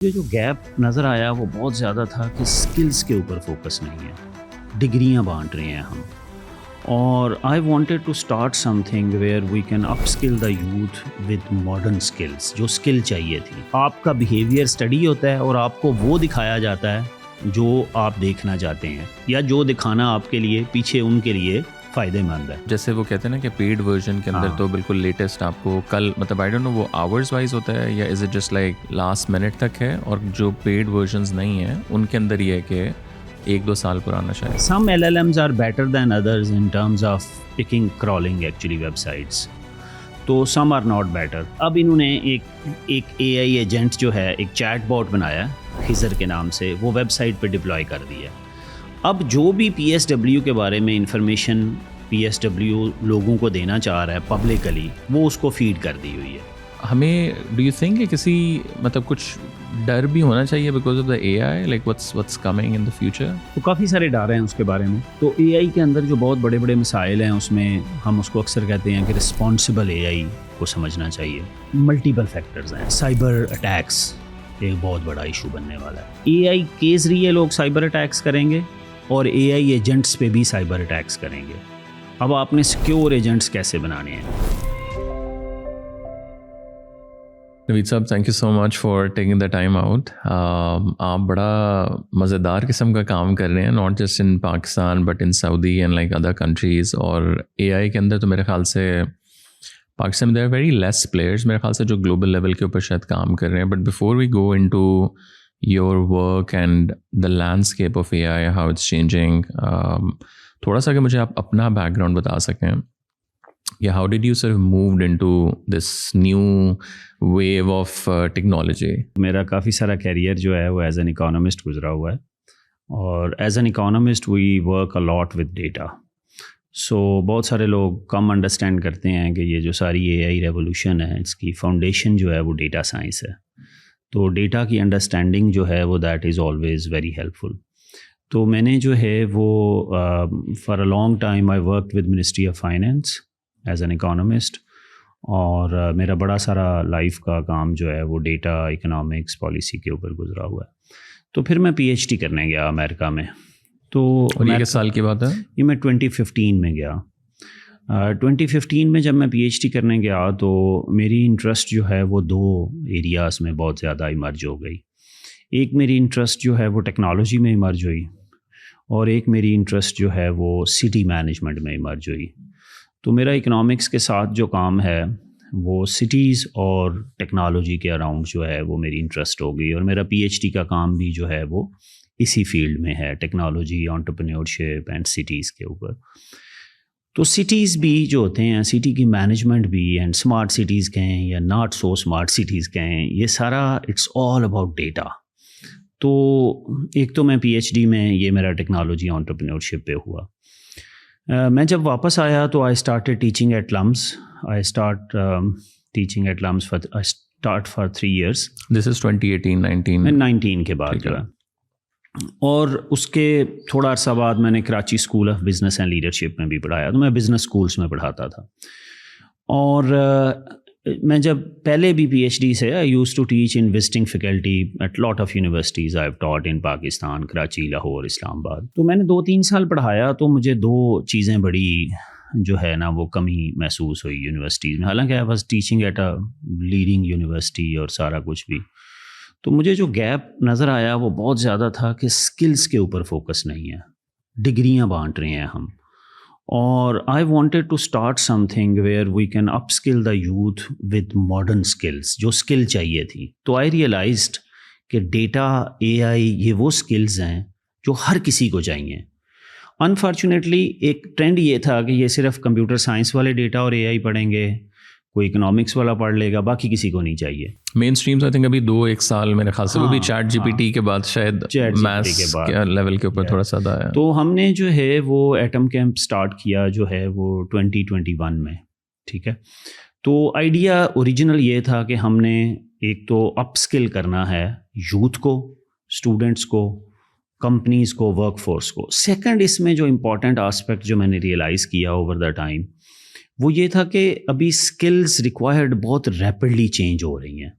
یہ جو گیپ نظر آیا وہ بہت زیادہ تھا کہ سکلز کے اوپر فوکس نہیں ہے، ڈگریاں بانٹ رہے ہیں ہم. اور I wanted to start something where we can upskill the youth with modern skills. جو اسکل چاہیے تھی، آپ کا بیہیویئر اسٹڈی ہوتا ہے اور آپ کو وہ دکھایا جاتا ہے جو آپ دیکھنا چاہتے ہیں یا جو دکھانا آپ کے لیے پیچھے ان کے لیے فائدے مند ہے. جیسے وہ کہتے ہیں نا کہ پیڈ ورژن کے اندر تو بالکل لیٹسٹ آپ کو کل مطلب آئی ڈونٹ نو وہ آورز وائز ہوتا ہے یا is it just like last minute تک ہے، اور جو پیڈ ورژنز نہیں ہیں ان کے اندر یہ ہے کہ 1-2 سال پرانا شاید. Some LLMs are better than others in terms of picking crawling actually websites. تو some are not better. اب انہوں نے ایک اے آئی ایجنٹ جو ہے، ایک چیٹ باٹ بنایا خضر کے نام سے، وہ ویب سائٹ پہ ڈپلوائے کر دیا. اب جو بھی پی ایس ڈبلیو کے بارے میں انفارمیشن پی ایس ڈبلیو لوگوں کو دینا چاہ رہا ہے پبلکلی، وہ اس کو فیڈ کر دی ہوئی ہے. ہمیں ڈو یو تھنک کہ کسی مطلب کچھ ڈر بھی ہونا چاہیے because of the a I, like what's coming in the future؟ تو کافی سارے ڈر ہیں اس کے بارے میں. تو اے آئی کے اندر جو بہت بڑے بڑے مسائل ہیں، اس میں ہم اس کو اکثر کہتے ہیں کہ رسپانسبل اے آئی کو سمجھنا چاہیے. ملٹیپل فیکٹرز ہیں. سائبر اٹیکس ایک بہت بڑا ایشو بننے والا ہے. اے آئی کے ذریعے لوگ سائبر اٹیکس کریں گے اور اے آئی ایجنٹس پہ بھی سائبر اٹیکس کریں گے. اب آپ نے سیکیور ایجنٹس کیسے بنانے ہیں؟ نوید صاحب، thank you so much for taking the time out. آپ بڑا مزیدار قسم کا کام کر رہے ہیں، not just in Pakistan but in Saudi and like other countries. اور اے آئی کے اندر تو میرے خیال سے پاکستان میں there are very less players میرے خیال سے جو گلوبل لیول کے اوپر شاید کام کر رہے ہیں. But before we go into your work and the landscape of A I, how it's changing, تھوڑا سا کہ مجھے آپ اپنا بیک گراؤنڈ بتا سکیں. Yeah, how did you sort of moved into this new wave of technology? میرا کافی سارا کیریئر جو ہے وہ ایز این اکانومسٹ گزرا ہوا ہے، اور as an economist we work a lot with data. So بہت سارے لوگ کم انڈرسٹینڈ کرتے ہیں کہ یہ جو ساری اے آئی ریولوشن ہے، اس کی فاؤنڈیشن جو ہے وہ ڈیٹا سائنس ہے. تو ڈیٹا کی انڈرسٹینڈنگ جو ہے وہ that is always very helpful. تو میں نے جو ہے وہ for a long time I worked with ministry of finance as an economist, اور میرا بڑا سارا لائف کا کام جو ہے وہ ڈیٹا اکنامکس پالیسی کے اوپر گزرا ہوا ہے. تو پھر میں پی ایچ ڈی کرنے گیا امریکہ میں. تو یہ کس سال کی بات ہے؟ یہ میں 2015 میں گیا. 2015 میں جب میں پی ایچ ڈی کرنے گیا تو میری انٹرسٹ جو ہے وہ 2 ایریاز میں بہت زیادہ ایمرج ہو گئی. ایک میری انٹرسٹ جو ہے وہ ٹیکنالوجی میں ایمرج ہوئی، اور ایک میری انٹرسٹ جو ہے وہ سٹی مینجمنٹ میں ایمرج ہوئی. تو میرا اکنامکس کے ساتھ جو کام ہے وہ سٹیز اور ٹیکنالوجی کے اراؤنڈ جو ہے وہ میری انٹرسٹ ہو گئی، اور میرا پی ایچ ڈی کا کام بھی جو ہے وہ اسی فیلڈ میں ہے، ٹیکنالوجی، انٹرپرینیورشپ اینڈ سٹیز کے اوپر. تو سٹیز بھی جو ہوتے ہیں، سٹی کی مینجمنٹ بھی، اینڈ اسمارٹ سٹیز کہیں یا ناٹ سو اسمارٹ سٹیز کہیں، یہ سارا اٹس آل اباؤٹ ڈیٹا. تو ایک تو میں پی ایچ ڈی میں یہ میرا ٹیکنالوجی انٹرپرینیورشپ پہ ہوا. میں جب واپس آیا تو I started teaching at LUMS. I start teaching at LUMS for 3 years. This is 2018-19 کے بعد جو ہے. اور اس کے تھوڑا عرصہ بعد میں نے Karachi school of business and leadership میں بھی پڑھایا. تو میں بزنس اسکولس میں پڑھاتا تھا. اور میں جب پہلے بھی پی ایچ ڈی سے I used to teach in visiting faculty at lot of universities. I have taught in Pakistan, Karachi, Lahore, Islamabad. تو میں نے 2-3 سال پڑھایا تو مجھے 2 چیزیں بڑی جو ہے نا وہ کمی محسوس ہوئی یونیورسٹیز میں. حالانکہ I was teaching at a leading university اور سارا کچھ بھی. تو مجھے جو گیپ نظر آیا وہ بہت زیادہ تھا کہ سکلز کے اوپر فوکس نہیں ہے، ڈگریاں بانٹ رہے ہیں ہم. اور I wanted to start something where we can upskill the youth with modern skills. جو اسکل چاہیے تھی، تو آئی ریئلائزڈ کہ ڈیٹا، اے آئی، یہ وہ اسکلز ہیں جو ہر کسی کو چاہیے. انفارچونیٹلی ایک ٹرینڈ یہ تھا کہ یہ صرف کمپیوٹر سائنس والے ڈیٹا اور اے آئی پڑھیں گے، کوئی اکنامکس والا پڑھ لے گا، باقی کسی کو نہیں چاہیے. مین اسٹریمز آئی تھنک ابھی 2-1 سال میرے خیال سے وہ بھی چیٹ جی پی ٹی کے بعد شاید میتھس کے لیول کے اوپر تھوڑا سا آیا. تو ہم نے جو ہے وہ ایٹم کیمپ سٹارٹ کیا جو ہے وہ 2021 میں. ٹھیک ہے. تو آئیڈیا اوریجنل یہ تھا کہ ہم نے ایک تو اپ اسکل کرنا ہے یوتھ کو، اسٹوڈنٹس کو، کمپنیز کو، ورک فورس کو. سیکنڈ، اس میں جو امپورٹنٹ آسپیکٹ جو میں نے ریئلائز کیا اوور دا ٹائم وہ یہ تھا کہ ابھی اسکلز ریکوائرڈ بہت ریپڈلی چینج ہو رہی ہیں.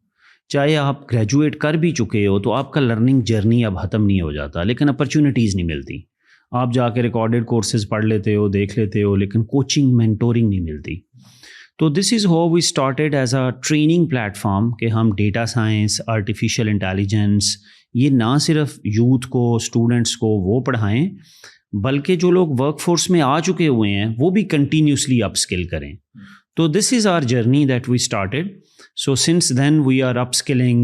چاہے آپ گریجویٹ کر بھی چکے ہو تو آپ کا لرننگ جرنی اب ختم نہیں ہو جاتا, لیکن اپرچونیٹیز نہیں ملتی. آپ جا کے ریکارڈڈ کورسز پڑھ لیتے ہو, دیکھ لیتے ہو, لیکن کوچنگ مینٹورنگ نہیں ملتی. تو this is how we started as a training platform کہ ہم ڈیٹا سائنس, آرٹیفیشیل انٹیلیجنس یہ نہ صرف یوتھ کو, اسٹوڈنٹس کو وہ پڑھائیں, بلکہ جو لوگ ورک فورس میں آ چکے ہوئے ہیں وہ بھی کنٹینیوسلی اپ اسکل کریں. تو this is our journey that we started. So since then we are upskilling,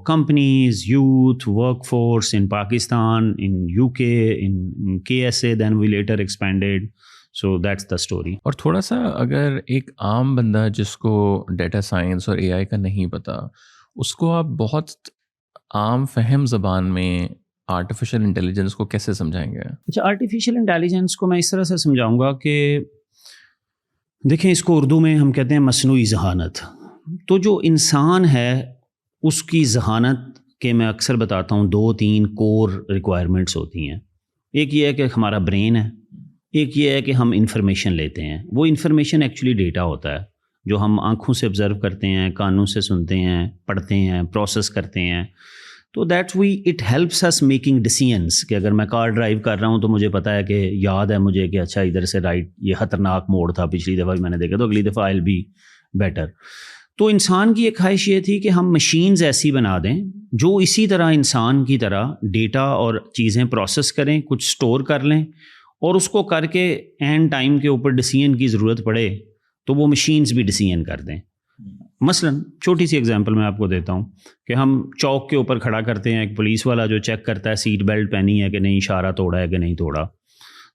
companies, youth, workforce in Pakistan, in UK, in KSA, then we later expanded. So that's the story. اور تھوڑا سا اگر ایک عام بندہ جس کو ڈیٹا سائنس اور اے آئی کا نہیں پتا, اس کو آپ بہت عام فہم زبان میں آرٹیفیشیل انٹیلیجنس کو کیسے سمجھائیں گے؟ اچھا, آرٹیفیشیل انٹیلیجنس کو میں اس طرح سے سمجھاؤں گا کہ دیکھیں, اس کو اردو میں ہم کہتے ہیں مصنوعی ذہانت. تو جو انسان ہے اس کی ذہانت کے میں اکثر بتاتا ہوں 2-3 کور ریکوائرمنٹس ہوتی ہیں. ایک یہ ہے کہ ہمارا برین ہے, ایک یہ ہے کہ ہم انفارمیشن لیتے ہیں. وہ انفارمیشن ایکچولی ڈیٹا ہوتا ہے جو ہم آنکھوں سے آبزرو کرتے ہیں, کانوں سے سنتے ہیں, پڑھتے ہیں, پروسیس کرتے ہیں. تو that's it helps us making decisions کہ اگر میں کار ڈرائیو کر رہا ہوں تو مجھے پتہ ہے کہ یاد ہے مجھے کہ اچھا ادھر سے رائٹ یہ خطرناک موڑ تھا, پچھلی دفعہ بھی میں نے دیکھا تو اگلی دفعہ آئی ول بی بیٹر. تو انسان کی ایک خواہش یہ تھی کہ ہم مشینز ایسی بنا دیں جو اسی طرح انسان کی طرح ڈیٹا اور چیزیں پروسیس کریں, کچھ سٹور کر لیں, اور اس کو کر کے اینڈ ٹائم کے اوپر ڈیسیژن کی ضرورت پڑے تو وہ مشینز بھی ڈیسیژن کر دیں. مثلا چھوٹی سی ایگزامپل میں آپ کو دیتا ہوں کہ ہم چوک کے اوپر کھڑا کرتے ہیں ایک پولیس والا جو چیک کرتا ہے سیٹ بیلٹ پہنی ہے کہ نہیں, اشارہ توڑا ہے کہ نہیں توڑا.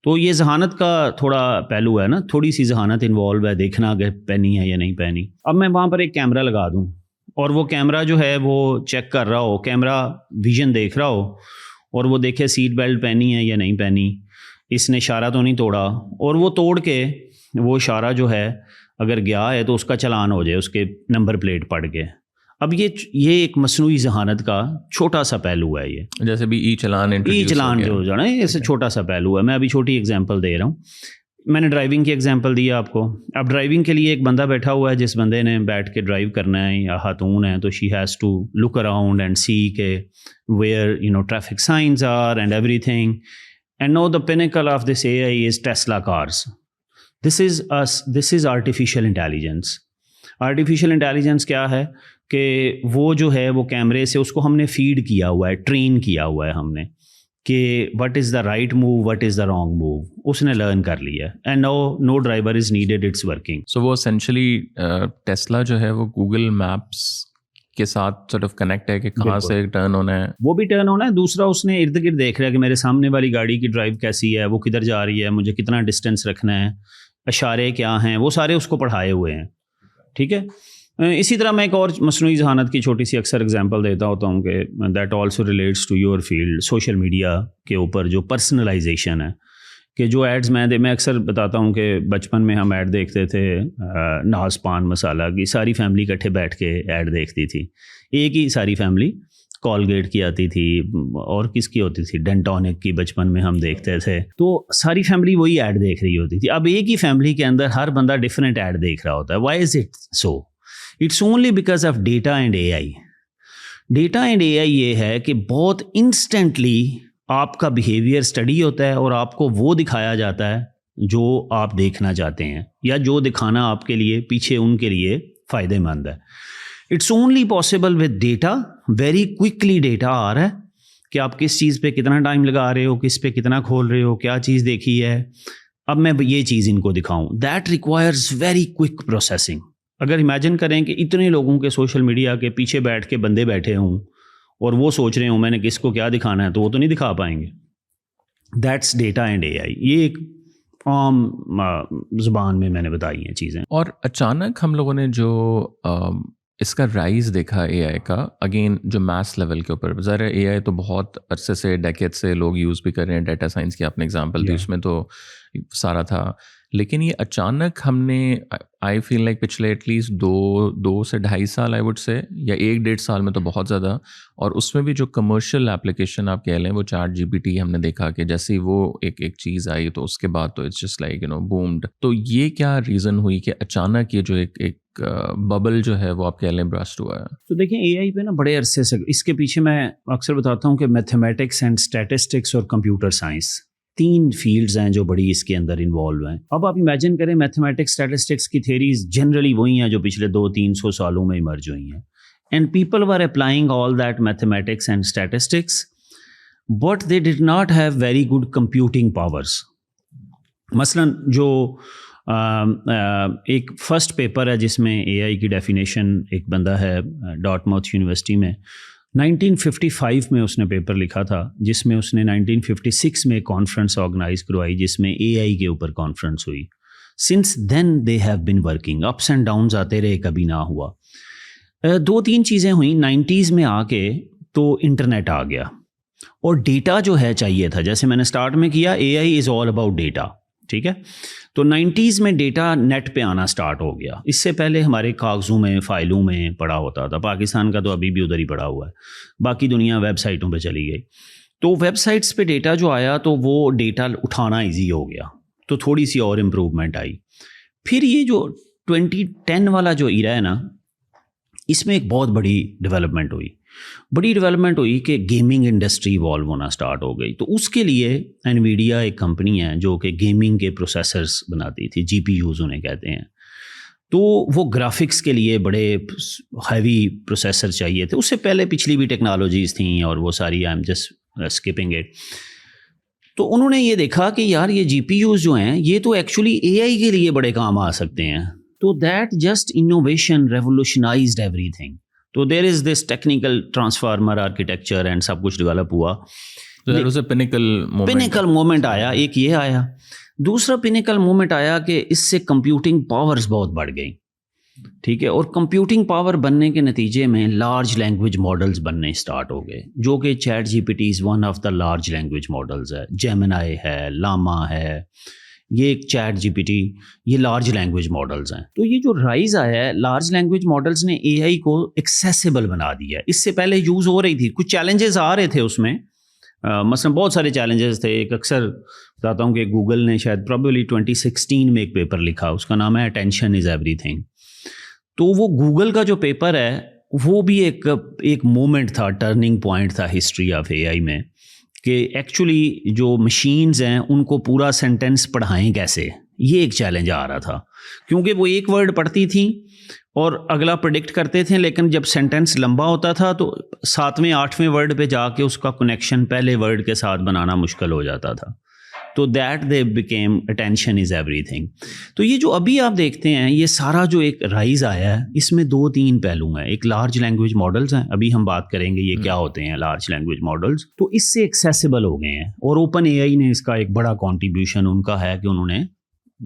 تو یہ ذہانت کا تھوڑا پہلو ہے نا, تھوڑی سی ذہانت انوالو ہے, دیکھنا کہ پہنی ہے یا نہیں پہنی. اب میں وہاں پر ایک کیمرہ لگا دوں اور وہ کیمرہ جو ہے وہ چیک کر رہا ہو, کیمرہ ویژن دیکھ رہا ہو اور وہ دیکھے سیٹ بیلٹ پہنی ہے یا نہیں پہنی, اس نے اشارہ تو نہیں توڑا, اور وہ توڑ کے وہ اشارہ جو ہے اگر گیا ہے تو اس کا چلان ہو جائے اس کے نمبر پلیٹ پڑھ کے. اب یہ ایک مصنوعی ذہانت کا چھوٹا سا پہلو ہے. یہ جیسے بھی ای چلان جو ہے نا, ایسے چھوٹا سا پہلو ہے. میں ابھی چھوٹی ایگزامپل دے رہا ہوں. میں نے ڈرائیونگ کی ایگزامپل دی آپ کو. اب ڈرائیونگ کے لیے ایک بندہ بیٹھا ہوا ہے, جس بندے نے بیٹھ کے ڈرائیو کرنا ہے یا خاتون ہے, تو she has to look around and see کہ where traffic signs are and everything. And now the pinnacle of this A I is Tesla cars. This is artificial intelligence. Artificial intelligence کیا ہے کہ وہ جو ہے وہ کیمرے سے اس کو ہم نے فیڈ کیا ہوا ہے, ٹرین کیا ہوا ہے ہم نے کہ what is the right move, what is the wrong move, اس نے لرن کر لیا ہے. And no driver is needed, it's working. So وہ اسینشلی ٹیسلا جو ہے وہ گوگل میپس کے ساتھ سارٹ آف کنیکٹ ہے کہ کہاں سے ٹرن ہونا ہے, وہ بھی ٹرن ہونا ہے. دوسرا اس نے ارد گرد دیکھ رہا ہے کہ میرے سامنے والی گاڑی کی ڈرائیو کیسی ہے, وہ کدھر جا رہی ہے, مجھے کتنا ڈسٹینس رکھنا ہے, اشارے کیا ہیں, وہ سارے اس کو پڑھائے ہوئے ہیں. ٹھیک ہے. اسی طرح میں ایک اور مصنوعی ذہانت کی چھوٹی سی اکثر ایگزامپل دیتا ہوتا ہوں کہ that also relates to your field. Social media کے اوپر جو پرسنلائزیشن ہے, کہ جو ایڈز میں اکثر بتاتا ہوں کہ بچپن میں ہم ایڈ دیکھتے تھے ناز پان مسالہ کی, ساری فیملی اکٹھے بیٹھ کے ایڈ دیکھتی تھی. ایک ہی ساری فیملی, کولگیٹ کی آتی تھی اور کس کی ہوتی تھی, ڈینٹونک کی بچپن میں ہم دیکھتے تھے. تو ساری فیملی وہی ایڈ دیکھ رہی ہوتی تھی. اب ایک ہی فیملی کے اندر ہر بندہ ڈفرینٹ ایڈ دیکھ رہا ہوتا ہے. Why is it so? It's only because of data and A I. Data and A I یہ ہے کہ بہت انسٹنٹلی آپ کا بیہیویئر اسٹڈی ہوتا ہے اور آپ کو وہ دکھایا جاتا ہے جو آپ دیکھنا چاہتے ہیں, یا جو دکھانا آپ کے لیے پیچھے ان کے لیے فائدہ مند ہے. It's only possible with data. Very quickly data آ رہا ہے کہ آپ کس چیز پہ کتنا ٹائم لگا رہے ہو, کس پہ کتنا کھول رہے ہو, کیا چیز دیکھی ہے. اب میں یہ چیز ان کو دکھاؤں, that requires very quick processing. اگر امیجن کریں کہ اتنے لوگوں کے سوشل میڈیا کے پیچھے بیٹھ کے بندے بیٹھے ہوں اور وہ سوچ رہے ہوں میں نے کس کو کیا دکھانا ہے, تو وہ تو نہیں دکھا پائیں گے. That's data and A I. یہ ایک عام زبان میں نے بتائی ہیں چیزیں. اور اچانک ہم لوگوں نے جو اس کا رائز دیکھا اے آئی کا, اگین جو میتھس لیول کے اوپر, ذرا اے آئی تو بہت عرصے سے ڈیکیڈ سے لوگ یوز بھی کر رہے ہیں. ڈیٹا سائنس کی آپ نے ایگزامپل دی, اس میں تو سارا تھا. لیکن یہ اچانک ہم نے آئی فیل لائک پچھلے ایٹ لیسٹ 2 سے 2.5 سال آئی وڈ سے یا 1-1.5 سال میں تو بہت زیادہ, اور اس میں بھی جو کمرشل ایپلیکیشن آپ کہہ لیں وہ چیٹ جی پی ٹی ہم نے دیکھا کہ جیسے ہی وہ ایک چیز آئی تو اس کے بعد تو اٹس جسٹ لائک بومڈ. تو یہ کیا ریزن ہوئی کہ اچانک یہ جو ایک ببل جو ہے وہ آپ کہہ لیں برسٹ ہوا ہے؟ تو دیکھیں اے آئی پہ نا بڑے عرصے سے اس کے پیچھے میں اکثر بتاتا ہوں کہ میتھمیٹکس اینڈ اسٹیٹسٹکس اور کمپیوٹر سائنس 3 فیلڈز ہیں جو بڑی اس کے اندر انوالو ہیں. اب آپ امیجن کریں میتھمیٹکس اسٹیٹسٹکس کی تھیریز جنرلی وہی ہیں جو پچھلے 200-300 سالوں میں ایمرج ہوئی ہیں, and people were applying all that mathematics and statistics but they did not have very good computing powers. مثلاً جو ایک فرسٹ پیپر ہے جس میں اے آئی کی ڈیفینیشن ایک بندہ ہے ڈارٹ ماؤتھ یونیورسٹی میں 1955 میں اس نے پیپر لکھا تھا, جس میں اس نے 1956 میں کانفرنس آرگنائز کروائی جس میں اے آئی کے اوپر کانفرنس ہوئی. Since then they have been working, ups and downs آتے رہے, کبھی نہ ہوا. 2-3 چیزیں ہوئیں 90s میں آ کے, تو انٹرنیٹ آ گیا اور ڈیٹا جو ہے چاہیے تھا, جیسے میں نے سٹارٹ میں کیا اے I is all about data, ٹھیک ہے. تو 90s میں ڈیٹا نیٹ پہ آنا سٹارٹ ہو گیا. اس سے پہلے ہمارے کاغذوں میں فائلوں میں پڑا ہوتا تھا, پاکستان کا تو ابھی بھی ادھر ہی پڑا ہوا ہے, باقی دنیا ویب سائٹوں پہ چلی گئی. تو ویب سائٹس پہ ڈیٹا جو آیا تو وہ ڈیٹا اٹھانا ایزی ہو گیا, تو تھوڑی سی اور امپروومنٹ آئی. پھر یہ جو 2010 والا جو ایرا ہے نا, اس میں ایک بہت بڑی ڈیولپمنٹ ہوئی کہ گیمنگ انڈسٹری ایوالو ہونا سٹارٹ ہو گئی. تو اس کے لیے انویڈیا ایک کمپنی ہے جو کہ گیمنگ کے پروسیسرز بناتی تھی, جی پی یوز انہیں کہتے ہیں. تو وہ گرافکس کے لیے بڑے ہیوی پروسیسر چاہیے تھے. اس سے پہلے پچھلی بھی ٹیکنالوجیز تھیں اور وہ ساری I am just skipping it. تو انہوں نے یہ دیکھا کہ یار یہ جی پی یوز جو ہیں یہ تو ایکچولی اے آئی کے لیے بڑے کام آ سکتے ہیں. تو that just innovation revolutionised every thing. تو دیر از this technical transformer architecture and سب کچھ ڈیولپ ہوا. پینیکل مومنٹ آیا, ایک یہ آیا. دوسرا پینیکل مومنٹ آیا کہ اس سے کمپیوٹنگ پاورز بہت بڑھ گئیں, ٹھیک ہے. اور کمپیوٹنگ پاور بننے کے نتیجے میں لارج لینگویج ماڈلز بننے اسٹارٹ ہو گئے, جو کہ chat G P T is one of the large language models ہے. جیمنائی ہے, لاما ہے, یہ ایک چیٹ جی پی ٹی, یہ لارج لینگویج ماڈلز ہیں. تو یہ جو رائز آیا ہے لارج لینگویج ماڈلز نے اے آئی کو ایکسیسیبل بنا دیا ہے. اس سے پہلے یوز ہو رہی تھی, کچھ چیلنجز آ رہے تھے اس میں, مثلا بہت سارے چیلنجز تھے. ایک اکثر بتاتا ہوں کہ گوگل نے شاید پرابیبلی 2016 میں ایک پیپر لکھا, اس کا نام ہے اٹینشن از ایوری تھنگ. تو وہ گوگل کا جو پیپر ہے وہ بھی ایک مومنٹ تھا, ٹرننگ پوائنٹ تھا ہسٹری آف اے آئی میں, کہ ایکچولی جو مشینز ہیں ان کو پورا سینٹینس پڑھائیں کیسے, یہ ایک چیلنج آ رہا تھا. کیونکہ وہ ایک ورڈ پڑھتی تھیں اور اگلا پریڈکٹ کرتے تھے, لیکن جب سینٹینس لمبا ہوتا تھا تو 7ویں 8ویں ورڈ پہ جا کے اس کا کنیکشن پہلے ورڈ کے ساتھ بنانا مشکل ہو جاتا تھا. تو that they became attention is every thing. تو یہ جو ابھی آپ دیکھتے ہیں یہ سارا جو ایک رائز آیا ہے, اس میں 2-3 پہلو ہیں. ایک لارج لینگویج ماڈلز ہیں, ابھی ہم بات کریں گے یہ کیا ہوتے ہیں لارج لینگویج ماڈلز. تو اس سے ایکسیسیبل ہو گئے ہیں, اور اوپن اے آئی نے اس کا ایک بڑا کنٹریبیوشن ان کا ہے کہ انہوں نے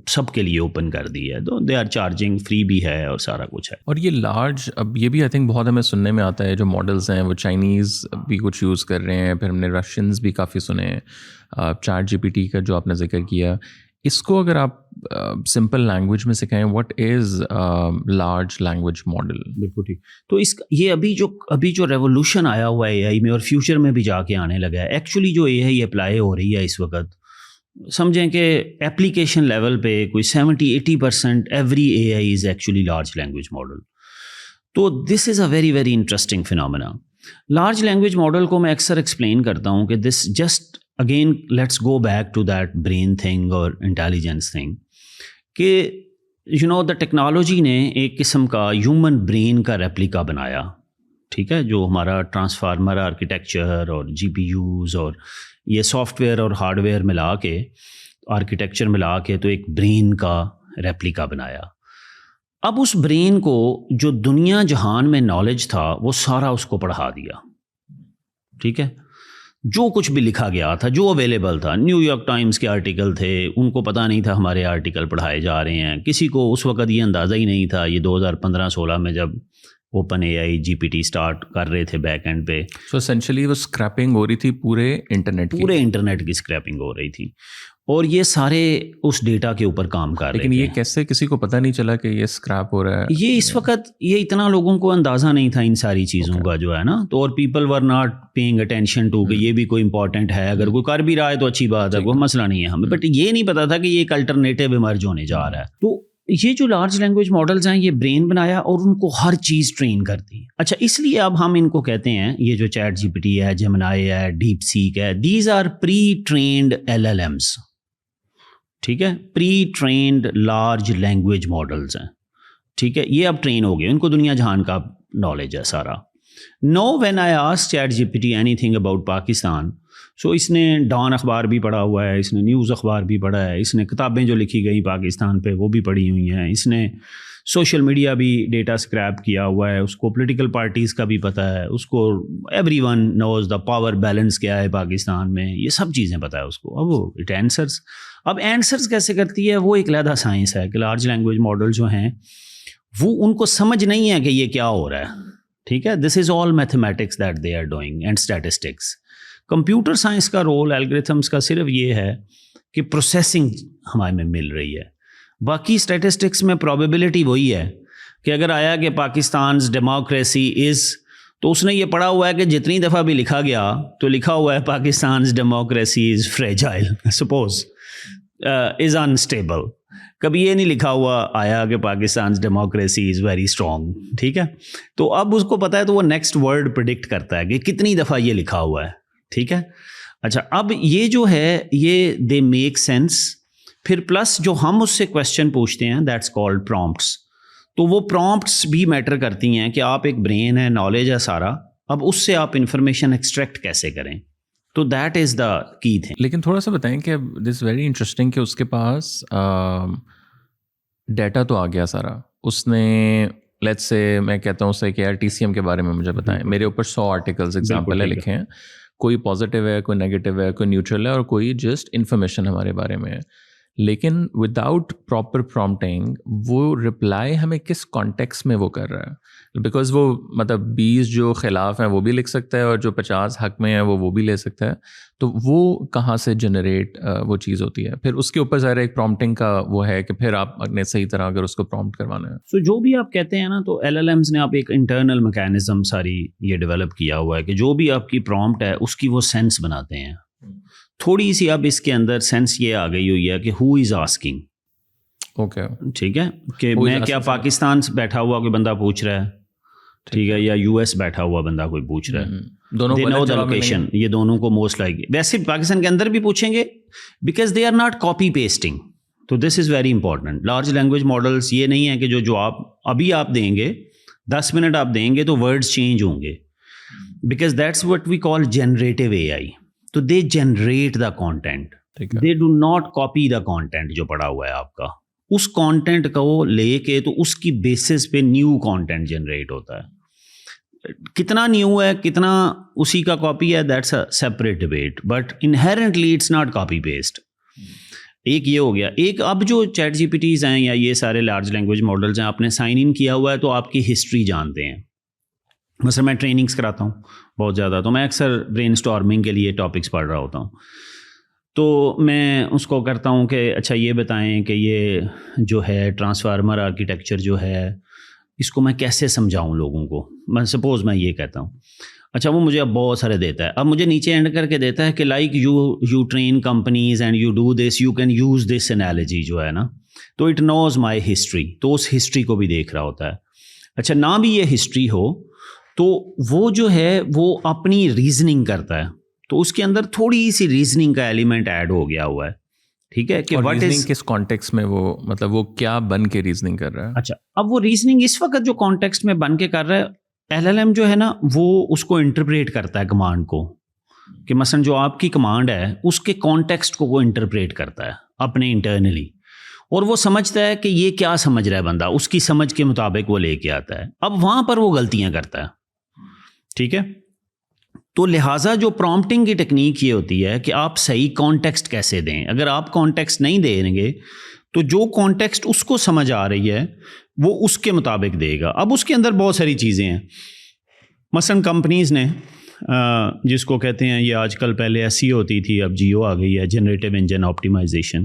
سب کے لیے اوپن کر دی ہے. تو دے آر چارجنگ, فری بھی ہے اور سارا کچھ ہے. اور یہ لارج, اب یہ بھی آئی تھنک بہت ہمیں سننے میں آتا ہے, جو ماڈلز ہیں وہ چائنیز بھی کچھ یوز کر رہے ہیں, پھر ہم نے رشینز بھی کافی سنے ہیں. چیٹ جی پی ٹی کا جو آپ نے ذکر کیا, اس کو اگر آپ سمپل لینگویج میں سکھائیں, what is large language model? بالکل ٹھیک. تو یہ ابھی جو ریولوشن آیا ہوا ہے اے آئی میں اور فیوچر میں بھی جا کے آنے لگا ہے, ایکچولی جو اے آئی اپلائی ہو رہی ہے اس وقت, سمجھیں کہ اپلیکیشن لیول پہ کوئی 70-80% every A I is actually large language model. تو this is a very very interesting phenomena. Large language model کو میں اکثر ایکسپلین کرتا ہوں کہ this just again let's go back to that brain thing اور انٹیلیجنس تھنگ, کہ the technology نے ایک قسم کا ہیومن برین کا ریپلیکا بنایا, ٹھیک ہے, جو ہمارا ٹرانسفارمر آرکیٹیکچر اور جی پی یوز اور یہ سافٹ ویئر اور ہارڈ ویئر ملا کے, آرکیٹیکچر ملا کے, تو ایک برین کا ریپلیکا بنایا. اب اس برین کو جو دنیا جہان میں نالج تھا وہ سارا اس کو پڑھا دیا, ٹھیک ہے. جو کچھ بھی لکھا گیا تھا, جو اویلیبل تھا, نیو یارک ٹائمز کے آرٹیکل تھے, ان کو پتہ نہیں تھا ہمارے آرٹیکل پڑھائے جا رہے ہیں. کسی کو اس وقت یہ اندازہ ہی نہیں تھا, یہ 2015-16 میں جب اوپن اے آئی جی پی ٹی اسٹارٹ کر رہے تھے بیک اینڈ پہ. سو اسینشلی وہ اسکریپنگ ہو رہی تھی پورے انٹرنیٹ کی اسکریپنگ ہو رہی تھی. اور یہ سارے اس ڈیٹا کے اوپر کام کر رہے ہیں. لیکن یہ کیسے کسی کو پتہ نہیں چلا کہ یہ اسکریپ ہو رہا ہے؟ یہ اس وقت یہ اتنا لوگوں کو اندازہ نہیں تھا ان ساری چیزوں کا جو ہے نا, تو اور people were not paying attention to کہ یہ بھی کوئی امپورٹنٹ ہے, اگر کوئی کر بھی رہا ہے تو اچھی بات ہے, کوئی مسئلہ نہیں ہے ہمیں, بٹ یہ نہیں پتا تھا کہ یہ ایک الٹرنیٹیو ایمرج ہونے جا رہا ہے. تو یہ جو لارج لینگویج ماڈلز ہیں یہ برین بنایا اور ان کو ہر چیز ٹرین کرتی ہے. اچھا اس لیے اب ہم ان کو کہتے ہیں یہ جو چیٹ جی پی ٹی ہے, جیمنائی ہے, ڈیپ سیک ہے, these are pre trained LLMs. ٹھیک ہے, pre trained large language models ہیں. ٹھیک ہے, یہ اب ٹرین ہو گئے, ان کو دنیا جہان کا نالج ہے سارا. Now when I ask chat G P T anything about Pakistan, so اس نے ڈان اخبار بھی پڑھا ہوا ہے, اس نے نیوز اخبار بھی پڑھا ہے, اس نے کتابیں جو لکھی گئی پاکستان پہ وہ بھی پڑھی ہوئی ہیں, اس نے سوشل میڈیا بھی ڈیٹا اسکریپ کیا ہوا ہے, اس کو پولیٹیکل پارٹیز کا بھی پتہ ہے, اس کو every one knows the power balance کیا ہے پاکستان میں, یہ سب چیزیں پتہ ہے اس کو. اب وہ اٹ آنسرس. اب آنسرس کیسے کرتی ہے وہ ایک علیحدہ سائنس ہے کہ لارج لینگویج ماڈل جو ہیں وہ ان کو سمجھ نہیں ہے کہ یہ کیا ہو رہا ہے. ٹھیک ہے, this is all mathematics that they are doing and statistics. Computer science کا رول الگورتھمس کا صرف یہ ہے کہ پروسیسنگ ہمارے میں مل رہی ہے. باقی اسٹیٹسٹکس میں پرابیبلٹی وہی ہے کہ اگر آیا کہ پاکستانز ڈیموکریسی از, تو اس نے یہ پڑھا ہوا ہے کہ جتنی دفعہ بھی لکھا گیا تو لکھا ہوا ہے Pakistan's democracy is fragile, suppose is unstable. کبھی یہ نہیں لکھا ہوا آیا کہ Pakistan democracy is very strong. ٹھیک ہے, تو اب اس کو پتہ ہے تو وہ نیکسٹ ورڈ پریڈکٹ کرتا ہے کہ کتنی دفعہ یہ لکھا ہوا ہے. ٹھیک ہے, اچھا اب یہ جو ہے یہ دے میک سینس. پھر پلس جو ہم اس سے کویشچن پوچھتے ہیں دیٹس کالڈ پرومپٹس. تو وہ پرومپٹس بھی میٹر کرتی ہیں کہ آپ ایک برین ہے, نالج ہے سارا, اب اس سے آپ انفارمیشن ایکسٹریکٹ کیسے کریں. تو دیٹ از دا کی تھنگ. لیکن تھوڑا سا بتائیں کہ دس ویری انٹرسٹنگ کہ اس کے پاس ڈیٹا تو آ گیا سارا. اس نے لیٹس سے میں کہتا ہوں اسے کہ یار TCM کے بارے میں مجھے بتائیں, میرے اوپر 100 آرٹیکلس ایگزامپل ہے لکھے ہیں, کوئی پازیٹیو ہے, کوئی نیگیٹو ہے, کوئی نیوٹرل ہے, اور کوئی جسٹ انفارمیشن ہمارے بارے میں ہے. لیکن وداؤٹ پراپر پرومپٹنگ وہ رپلائی ہمیں کس کانٹیکس میں وہ کر رہا ہے, بیکاز وہ مطلب 20 جو خلاف ہیں وہ بھی لکھ سکتا ہے اور جو 50 حق میں ہیں وہ بھی لے سکتا ہے. تو وہ کہاں سے جنریٹ وہ چیز ہوتی ہے. پھر اس کے اوپر ظاہر ایک پرومپٹنگ کا وہ ہے کہ پھر آپ اپنے صحیح طرح اگر اس کو پرومپٹ کروانا ہے. سو جو بھی آپ کہتے ہیں نا, تو LLMs نے آپ ایک انٹرنل میکینزم ساری یہ ڈیولپ کیا ہوا ہے کہ جو بھی آپ کی پرومپٹ ہے اس کی وہ سینس بناتے ہیں. تھوڑی سی اب اس کے اندر سینس یہ آ گئی ہوئی ہے کہ ہو از آسکنگ. اوکے, ٹھیک ہے, کہ میں کیا پاکستان سے بیٹھا ہوا کوئی بندہ پوچھ رہا ہے, ٹھیک ہے, یا US بیٹھا ہوا بندہ کوئی پوچھ رہا ہے, دونوں لوکیشن, یہ دونوں کو موسٹ لائک ویسے پاکستان کے اندر بھی پوچھیں گے because they are not copy pasting. تو this is very important. Large language models یہ نہیں ہے کہ جو آپ ابھی آپ دیں گے 10 منٹ آپ دیں گے تو ورڈز چینج ہوں گے, because that's what we call generative AI. تو they generate the content, they do not copy the content جو پڑا ہوا ہے آپ کا. اس کانٹینٹ کو لے کے تو اس کی بیسس پہ نیو کانٹینٹ جنریٹ ہوتا ہے. کتنا نیو ہے, کتنا اسی کا کاپی ہے, that's a separate debate, but inherently it's not copy paste. ایک یہ ہو گیا. ایک اب جو چیٹ جی پی ٹیز ہیں یا یہ سارے لارج لینگویج ماڈلز ہیں, آپ نے سائن ان کیا ہوا ہے تو آپ کی ہسٹری جانتے ہیں. مثلا میں ٹریننگس کراتا ہوں بہت زیادہ, تو میں اکثر برین اسٹارمنگ کے لیے ٹاپکس پڑھ رہا ہوتا ہوں. تو میں اس کو کرتا ہوں کہ اچھا یہ بتائیں کہ یہ جو ہے ٹرانسفارمر آرکیٹیکچر جو ہے اس کو میں کیسے سمجھاؤں لوگوں کو. میں سپوز میں یہ کہتا ہوں, اچھا وہ مجھے اب بہت سارے دیتا ہے, اب مجھے نیچے اینڈ کر کے دیتا ہے کہ like you train companies and you do this, you can use this analogy جو ہے نا, تو اٹ نوز مائی ہسٹری. تو اس ہسٹری کو بھی دیکھ رہا ہوتا ہے. اچھا نہ بھی یہ ہسٹری ہو تو وہ جو ہے وہ اپنی ریزننگ کرتا ہے, تو اس کے اندر تھوڑی سی ریزننگ کا ایلیمنٹ ایڈ ہو گیا ہوا ہے. ٹھیک ہے, کہ واٹ از کس کانٹیکسٹ میں وہ مطلب وہ کیا بن کے ریزننگ کر رہا ہے. اچھا اب وہ ریزننگ اس وقت جو کانٹیکسٹ میں بن کے کر رہا ہے, LLM جو ہے نا وہ اس کو انٹرپریٹ کرتا ہے کمانڈ کو, کہ مثلا جو آپ کی کمانڈ ہے اس کے کانٹیکسٹ کو وہ انٹرپریٹ کرتا ہے اپنے انٹرنلی, اور وہ سمجھتا ہے کہ یہ کیا سمجھ رہا ہے بندہ, اس کی سمجھ کے مطابق وہ لے کے آتا ہے. اب وہاں پر وہ غلطیاں کرتا ہے. ٹھیک ہے, تو لہٰذا جو پرومپٹنگ کی ٹیکنیک یہ ہوتی ہے کہ آپ صحیح کانٹیکسٹ کیسے دیں. اگر آپ کانٹیکسٹ نہیں دیں گے تو جو کانٹیکسٹ اس کو سمجھ آ رہی ہے وہ اس کے مطابق دے گا. اب اس کے اندر بہت ساری چیزیں ہیں. مثلا کمپنیز نے جس کو کہتے ہیں یہ آج کل پہلے ایسی ہوتی تھی, اب جیو آ گئی ہے, جنریٹو انجن آپٹیمائزیشن.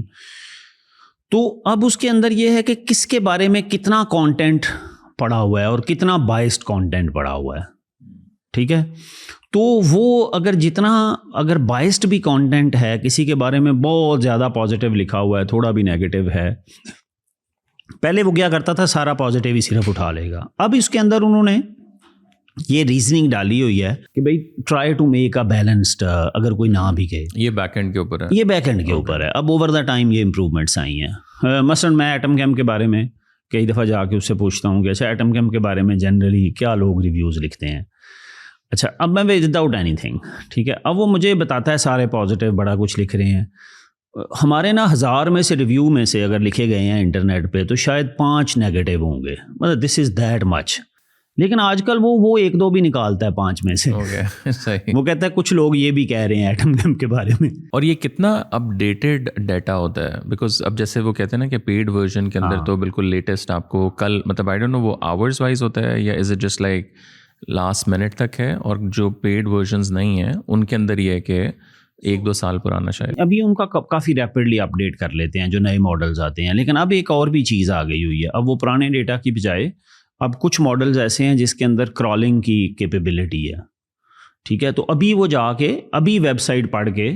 تو اب اس کے اندر یہ ہے کہ کس کے بارے میں کتنا کانٹینٹ پڑا ہوا ہے اور کتنا بائسڈ کانٹینٹ پڑا ہوا ہے, ٹھیک ہے. تو وہ اگر بائسڈ بھی کانٹینٹ ہے, کسی کے بارے میں بہت زیادہ پازیٹیو لکھا ہوا ہے, تھوڑا بھی نیگیٹو ہے, پہلے وہ کیا کرتا تھا, سارا پازیٹیو ہی صرف اٹھا لے گا. اب اس کے اندر انہوں نے یہ ریزننگ ڈالی ہوئی ہے کہ بھائی try to make a balanced, اگر کوئی نہ بھی کہے. یہ بیک اینڈ کے اوپر ہے, یہ بیک اینڈ کے اوپر ہے. اب اوور دا ٹائم یہ امپروومنٹس آئی ہیں. مثلا میں ایٹم کیمپ کے بارے میں کئی دفعہ جا کے اس سے پوچھتا ہوں کہ اچھا ایٹم کیمپ کے بارے میں جنرلی کیا لوگ ریویوز لکھتے ہیں. اچھا اب میں وداؤٹ اینی تھنگ, ٹھیک ہے, اب وہ مجھے بتاتا ہے سارے پازیٹیو بڑا کچھ لکھ رہے ہیں. ہمارے نا 1000 میں سے ریویو میں سے اگر لکھے گئے ہیں انٹرنیٹ پہ تو شاید 5 نیگیٹو ہوں گے, مطلب دس از دیٹ مچ. لیکن آج کل وہ 1-2 بھی نکالتا ہے 5 میں سے. وہ کہتا ہے کچھ لوگ یہ بھی کہہ رہے ہیں ایٹم کیمپ کے بارے میں. اور یہ کتنا اپ ڈیٹڈ ڈیٹا ہوتا ہے, بیکاز اب جیسے وہ کہتے ہیں نا کہ پیڈ ورژن کے اندر تو بالکل لیٹسٹ آپ کو کل, مطلب آئی ڈونٹ نو وہ آورز وائز ہوتا ہے یا is it just like last minute تک ہے, اور جو پیڈ ورژنز نہیں ہیں ان کے اندر یہ ہے کہ 1-2 سال پرانا شاید. ابھی ان کا کافی ریپڈلی اپ ڈیٹ کر لیتے ہیں جو نئے ماڈلز آتے ہیں. لیکن اب ایک اور بھی چیز آ گئی ہوئی ہے, اب وہ پرانے ڈیٹا کی بجائے اب کچھ ماڈلز ایسے ہیں جس کے اندر کرالنگ کی کیپیبلٹی ہے, ٹھیک ہے. تو ابھی وہ جا کے ابھی ویب سائٹ پڑھ کے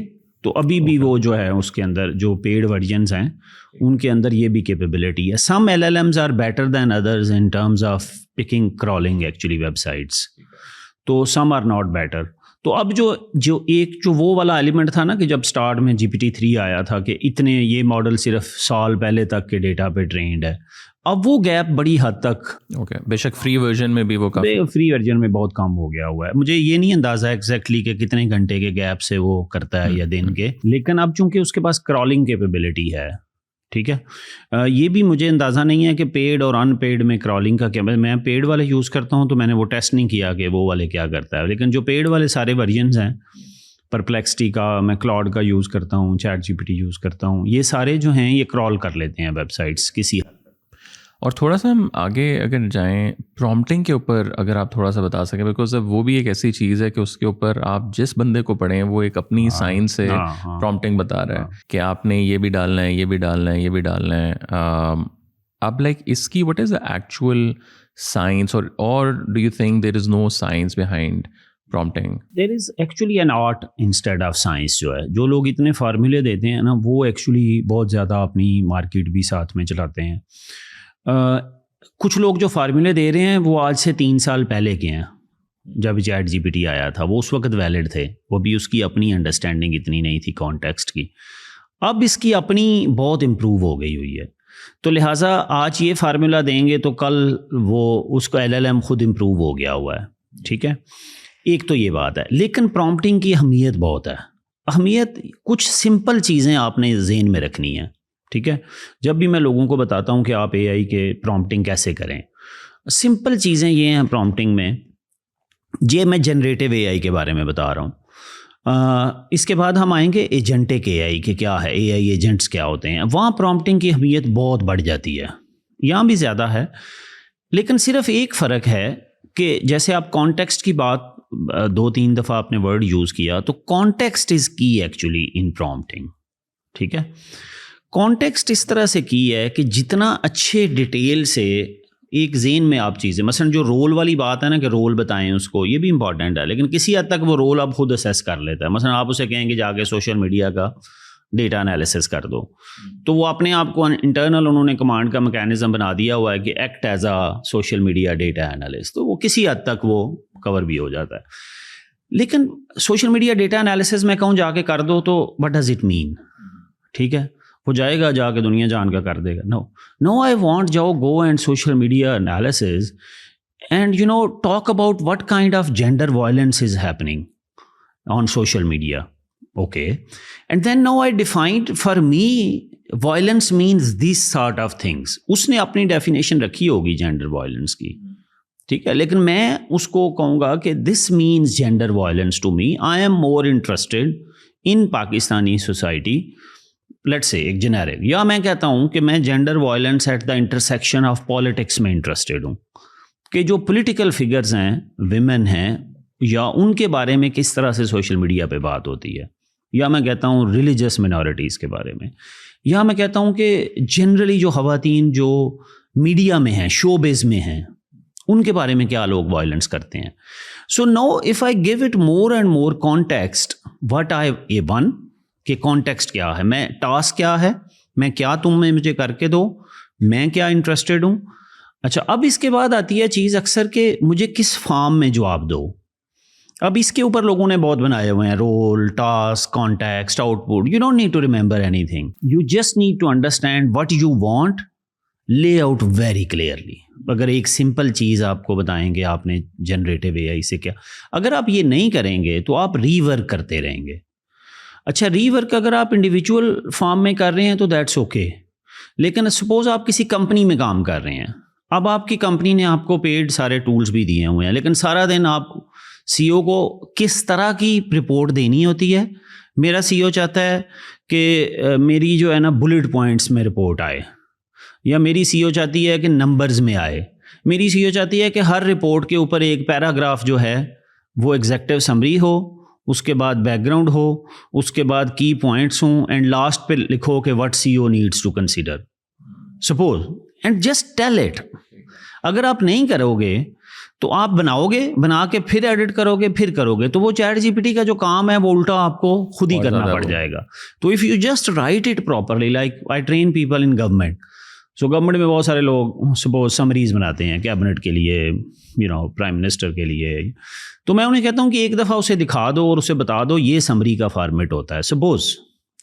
تو ابھی بھی وہ جو ہے اس کے اندر جو پیڈ ورژنز ہیں ان کے اندر یہ بھی کیپیبلٹی ہے. Some LLMs are better than others in terms of picking crawling actually websites, تو سم آر ناٹ بیٹر. تو اب جو وہ والا ایلیمنٹ تھا نا کہ جب سٹارٹ میں GPT-3 آیا تھا کہ اتنے یہ ماڈل صرف سال پہلے تک کے ڈیٹا پہ ٹرینڈ ہے, اب وہ گیپ بڑی حد تک بے شک فری ورژن میں بھی وہ کافی فری ورژن میں بہت کم ہو گیا ہوا ہے. مجھے یہ نہیں اندازہ ایگزیکٹلی کہ کتنے گھنٹے کے گیپ سے وہ کرتا ہے یا دن کے, لیکن اب چونکہ اس کے پاس کرالنگ کیپیبلٹی ہے, ٹھیک ہے. یہ بھی مجھے اندازہ نہیں ہے کہ پیڈ اور ان پیڈ میں کرالنگ کا کیا, میں پیڈ والے یوز کرتا ہوں تو میں نے وہ ٹیسٹ نہیں کیا کہ وہ والے کیا کرتا ہے. لیکن جو پیڈ والے سارے ورژنز ہیں, پرپلیکسٹی کا, میں کلاؤڈ کا یوز کرتا ہوں, چیٹ GPT یوز کرتا ہوں, یہ سارے جو ہیں یہ کرال کر لیتے ہیں ویب سائٹس کسی حد. اور تھوڑا سا ہم آگے اگر جائیں پرومپٹنگ کے اوپر, اگر آپ تھوڑا سا بتا سکیں, بیکاز وہ بھی ایک ایسی چیز ہے کہ اس کے اوپر آپ جس بندے کو پڑھیں وہ ایک اپنی سائنس سے پرومپٹنگ بتا رہا ہے کہ آپ نے یہ بھی ڈالنا ہے, یہ بھی ڈالنا ہے, یہ بھی ڈالنا ہے. اب لائک اس کی what is the actual science, اور do you think there is no science behind prompting? There is actually an art instead of science. جو لوگ اتنے فارمولے دیتے ہیں نا وہ ایکچولی بہت زیادہ اپنی مارکیٹ بھی ساتھ میں چلاتے ہیں. کچھ لوگ جو فارمولے دے رہے ہیں وہ آج سے 3 سال پہلے کے ہیں, جب چیٹ GPT آیا تھا وہ اس وقت ویلڈ تھے, وہ بھی اس کی اپنی انڈرسٹینڈنگ اتنی نہیں تھی کانٹیکسٹ کی. اب اس کی اپنی بہت امپروو ہو گئی ہوئی ہے, تو لہٰذا آج یہ فارمولا دیں گے تو کل وہ اس کا LLM خود امپروو ہو گیا ہوا ہے, ٹھیک ہے. ایک تو یہ بات ہے, لیکن پرومپٹنگ کی اہمیت بہت ہے. اہمیت کچھ سمپل چیزیں آپ نے ذہن میں رکھنی ہیں, ٹھیک ہے. جب بھی میں لوگوں کو بتاتا ہوں کہ آپ AI کے پرومپٹنگ کیسے کریں, سمپل چیزیں یہ ہیں پرومپٹنگ میں. یہ میں جنریٹو AI کے بارے میں بتا رہا ہوں. اس کے بعد ہم آئیں گے ایجنٹک AI کہ کیا ہے, AI ایجنٹس کیا ہوتے ہیں. وہاں پرومپٹنگ کی اہمیت بہت بڑھ جاتی ہے, یہاں بھی زیادہ ہے, لیکن صرف ایک فرق ہے کہ جیسے آپ کانٹیکسٹ کی بات 2-3 دفعہ آپ نے ورڈ یوز کیا, تو کانٹیکسٹ از کی ایکچولی ان پرومپٹنگ, ٹھیک ہے. کانٹیکسٹ اس طرح سے کی ہے کہ جتنا اچھے ڈیٹیل سے ایک ذہن میں آپ چیزیں, مثلا جو رول والی بات ہے نا کہ رول بتائیں اس کو, یہ بھی امپورٹنٹ ہے, لیکن کسی حد تک وہ رول آپ خود اسیس کر لیتا ہے. مثلا آپ اسے کہیں گے جا کے سوشل میڈیا کا ڈیٹا انالیسس کر دو, تو وہ اپنے آپ کو انٹرنل انہوں نے کمانڈ کا میکینزم بنا دیا ہوا ہے کہ act as a social media data analyst, تو وہ کسی حد تک وہ کور بھی ہو جاتا ہے. لیکن سوشل میڈیا ڈیٹا انالیسس میں کہوں جا کے کر دو تو وٹ ڈز اٹ مین, ٹھیک ہے. وہ جائے گا جا کے دنیا جان کا کر دے گا. نو آئی وانٹ جاؤ go and social media analysis and talk about what kind of gender violence is happening on social media. Okay, and then now I defined, for me violence means these sort of things. اس نے اپنی definition رکھی ہوگی gender violence کی, ٹھیک ہے, لیکن میں اس کو کہوں گا کہ this means gender violence to me. I am more interested in Pakistani society, let's say ایک جنیرک, یا میں کہتا ہوں کہ میں gender violence at the intersection of politics میں انٹرسٹیڈ ہوں, کہ جو پولیٹیکل فگرز ہیں, ویمن ہیں, یا ان کے بارے میں کس طرح سے سوشل میڈیا پہ بات ہوتی ہے, یا میں کہتا ہوں ریلیجس منورٹیز کے بارے میں, یا میں کہتا ہوں کہ جنرلی جو خواتین جو میڈیا میں ہیں, شو بیز میں ہیں, ان کے بارے میں کیا لوگ وائلنس کرتے ہیں. So now if I give it more and more context what A I want, کہ کانٹیکسٹ کیا ہے, میں ٹاسک کیا ہے, میں کیا تم میں مجھے کر کے دو, میں کیا انٹرسٹڈ ہوں. اچھا, اب اس کے بعد آتی ہے چیز اکثر کہ مجھے کس فارم میں جواب دو. اب اس کے اوپر لوگوں نے بہت بنائے ہوئے ہیں, role, task, context, output. You don't need to remember anything, you just need to understand what you want, lay out very clearly. اگر ایک سمپل چیز آپ کو بتائیں گے آپ نے جنریٹیو اے آئی سے کیا, اگر آپ یہ نہیں کریں گے تو آپ ری ورک کرتے رہیں گے. اچھا, ری ورک اگر آپ انڈیویجول فارم میں کر رہے ہیں تو دیٹس اوکے, لیکن سپوز آپ کسی کمپنی میں کام کر رہے ہیں, اب آپ کی کمپنی نے آپ کو پیڈ سارے ٹولز بھی دیے ہوئے ہیں, لیکن سارا دن آپ سی او کو کس طرح کی رپورٹ دینی ہوتی ہے. میرا سی او چاہتا ہے کہ میری جو ہے نا بلٹ پوائنٹس میں رپورٹ آئے, یا میری سی او چاہتی ہے کہ نمبرز میں آئے, میری سی او چاہتی ہے کہ ہر رپورٹ کے اوپر ایک پیراگراف جو ہے وہ ایگزیکٹو سمری ہو, اس کے بعد بیک گراؤنڈ ہو, اس کے بعد کی پوائنٹس ہوں, اینڈ لاسٹ پہ لکھو کہ what C O needs to consider suppose, and just tell it. اگر آپ نہیں کرو گے تو آپ بناؤ گے, بنا کے پھر ایڈٹ کرو گے, پھر کرو گے, تو وہ چیٹ جی پی ٹی کا جو کام ہے وہ الٹا آپ کو خود ہی کرنا پڑ جائے گا. تو if you just right it properly, like I train people in government. So government میں بہت سارے لوگ سپوز سمریز بناتے ہیں کیبنٹ کے لیے, یو نو پرائم منسٹر کے لیے, تو میں انہیں کہتا ہوں کہ ایک دفعہ اسے دکھا دو اور اسے بتا دو یہ سمری کا فارمیٹ ہوتا ہے سپوز,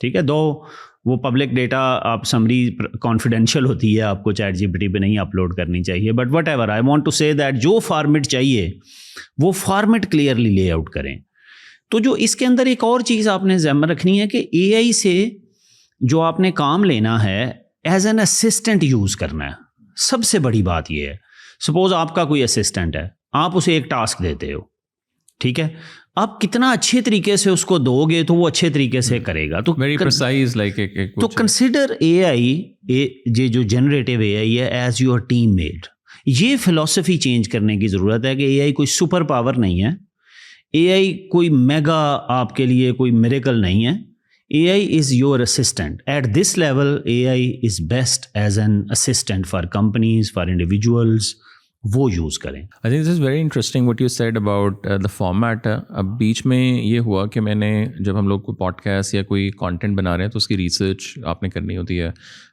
ٹھیک ہے. دو وہ پبلک ڈیٹا آپ سمری کانفیڈینشیل ہوتی ہے, آپ کو چیٹ جی پی ٹی پہ نہیں اپلوڈ کرنی چاہیے, but whatever I want to say that جو فارمیٹ چاہیے وہ فارمیٹ کلیئرلی لے آؤٹ کریں. تو جو اس کے اندر ایک اور چیز آپ نے ذہن میں رکھنی ہے کہ اے آئی سے جو آپ نے کام لینا ہے ایز این اسسٹنٹ یوز کرنا ہے. سب سے بڑی بات یہ ہے, سپوز آپ کا کوئی اسسٹنٹ ہے, آپ اسے ایک ٹاسک دیتے ہو, ٹھیک ہے, آپ کتنا اچھے طریقے سے اس کو دو گے تو وہ اچھے طریقے سے کرے گا. تو ویری پریسائز لائک تو کنسیڈر اے آئی, یہ جو جنریٹیو اے آئی ہے, ایز یور ٹیم میٹ. یہ فلسفی چینج کرنے کی ضرورت ہے کہ اے آئی کوئی سپر پاور نہیں ہے, اے آئی کوئی میگا آپ کے لیے کوئی میریکل نہیں ہے. A I is your assistant. At this level A I is best as an assistant for companies, for individuals, وہ یوز کریں. I think this is very interesting what you said about the format. اب بیچ میں یہ ہوا کہ میں نے جب ہم لوگ کو پوڈ کاسٹ یا کوئی کانٹینٹ بنا رہے ہیں تو اس کی ریسرچ آپ نے کرنی ہوتی ہے.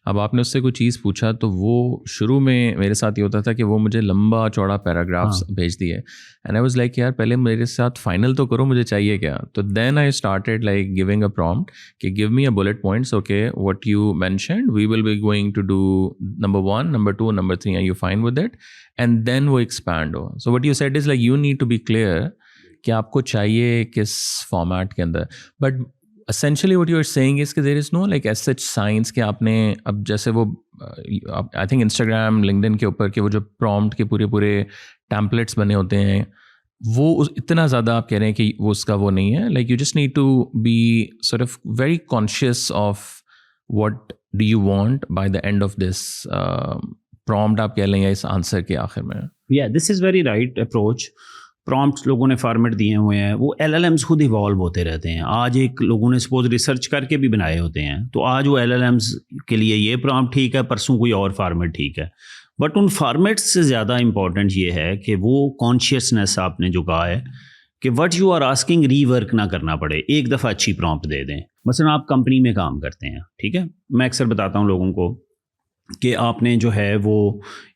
اب آپ نے اس سے کوئی چیز پوچھا تو وہ شروع میں میرے ساتھ یہ ہوتا تھا کہ وہ مجھے لمبا چوڑا پیراگرافس بھیج دیے, اینڈ آئی واز لائک یار پہلے میرے ساتھ فائنل تو کرو, مجھے چاہیے کیا. تو then I started like giving a prompt کہ give me a bullet points, okay what you mentioned, we will be going to do number 1, number 2, number 3, are you fine with it, and then وہ expand ہو. So what you said is like you need to be clear کہ آپ کو چاہیے کس format کے اندر. But essentially what you are saying is کہ there is no like as such science کہ آپ نے اب جیسے وہ I think Instagram, LinkedIn کے اوپر کہ وہ جو prompt کے پورے templates بنے ہوتے ہیں وہ اتنا زیادہ آپ کہہ رہے ہیں کہ وہ اس کا وہ نہیں ہے. like you just need to be sort of very conscious of what do you want by the end of this prompt آپ کہہ لیں یا اس آنسر کے آخر میں. yeah, this is very right approach. Prompts لوگوں نے فارمیٹ دیے ہوئے ہیں, وہ ایل ایل ایمس خود ایوالو ہوتے رہتے ہیں. آج ایک لوگوں نے سپوز ریسرچ کر کے بھی بنائے ہوتے ہیں, تو آج وہ ایل ایل ایمس کے لیے یہ پرومپٹ ٹھیک ہے, پرسوں کوئی اور فارمیٹ ٹھیک ہے. بٹ ان فارمیٹس سے زیادہ امپورٹنٹ یہ ہے کہ وہ کانشیسنیس آپ نے جو کہا ہے کہ what you are asking rework نہ کرنا پڑے, ایک دفعہ اچھی پرومپٹ دے دیں. مثلا آپ کمپنی میں کام کرتے ہیں, ٹھیک ہے, میں اکثر بتاتا ہوں لوگوں کو کہ آپ نے جو ہے وہ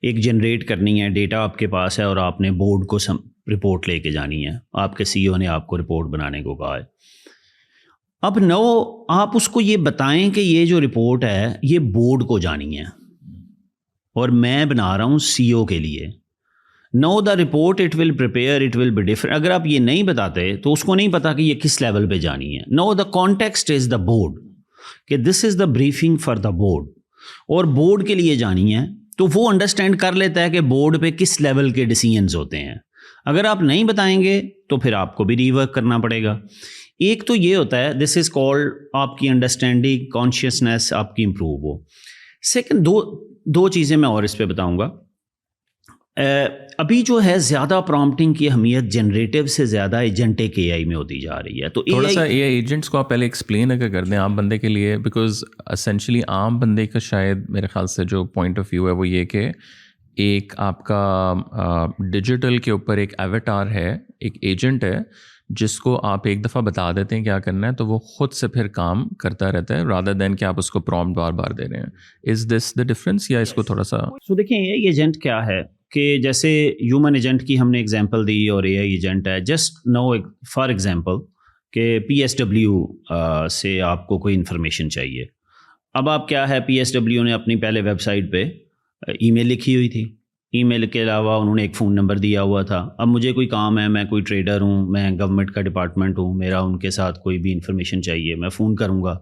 ایک جنریٹ کرنی ہے, ڈیٹا آپ کے پاس ہے اور آپ نے بورڈ کو رپورٹ لے کے جانی ہے, آپ کے سی او نے آپ کو رپورٹ بنانے کو کہا ہے. اب نو آپ اس کو یہ بتائیں کہ یہ جو رپورٹ ہے یہ بورڈ کو جانی ہے اور میں بنا رہا ہوں سی او کے لیے. Now the report it will prepare, it will be different. اگر آپ یہ نہیں بتاتے تو اس کو نہیں پتا کہ یہ کس لیول پہ جانی ہے. نو the context is the board, کہ this is the briefing for the board, اور بورڈ کے لیے جانی ہے تو وہ انڈرسٹینڈ کر لیتا ہے کہ بورڈ پہ کس لیول کے ڈیسیژنز ہوتے ہیں. اگر آپ نہیں بتائیں گے تو پھر آپ کو بھی ری ورک کرنا پڑے گا. ایک تو یہ ہوتا ہے دس از کالڈ آپ کی انڈرسٹینڈنگ, کانشیسنیس آپ کی امپروو ہو. سیکنڈ دو چیزیں میں اور اس پہ بتاؤں گا. ابھی جو ہے زیادہ پرومپٹنگ کی اہمیت جنریٹو سے زیادہ ایجنٹک اے آئی میں ہوتی جا رہی ہے. تو تھوڑا سا اے آئی ایجنٹس کو آپ پہلے ایکسپلین اگر کر دیں عام بندے کے لیے, بیکاز اسینشلی عام بندے کا شاید میرے خیال سے جو پوائنٹ آف ویو ہے وہ یہ کہ ایک آپ کا ڈیجیٹل کے اوپر ایک ایویٹار ہے, ایک ایجنٹ ہے جس کو آپ ایک دفعہ بتا دیتے ہیں کیا کرنا ہے تو وہ خود سے پھر کام کرتا رہتا ہے رادر دین کہ آپ اس کو پرومپٹ بار بار دے رہے ہیں. از دس دا ڈفرینس یا اس کو تھوڑا سا؟ سو دیکھیں اے آئی ایجنٹ کیا ہے کہ جیسے ہیومن ایجنٹ کی ہم نے اگزامپل دی اور اے آئی ایجنٹ ہے. جسٹ نو فار ایگزامپل کہ پی ایس ڈبلیو سے آپ کو کوئی انفارمیشن چاہیے. اب آپ کیا ہے, پی ایس ڈبلیو نے اپنی پہلے ویب سائٹ پہ ای میل لکھی ہوئی تھی, ای میل کے علاوہ انہوں نے ایک فون نمبر دیا ہوا تھا. اب مجھے کوئی کام ہے, میں کوئی ٹریڈر ہوں, میں گورنمنٹ کا ڈپارٹمنٹ ہوں, میرا ان کے ساتھ کوئی بھی انفارمیشن چاہیے, میں فون کروں گا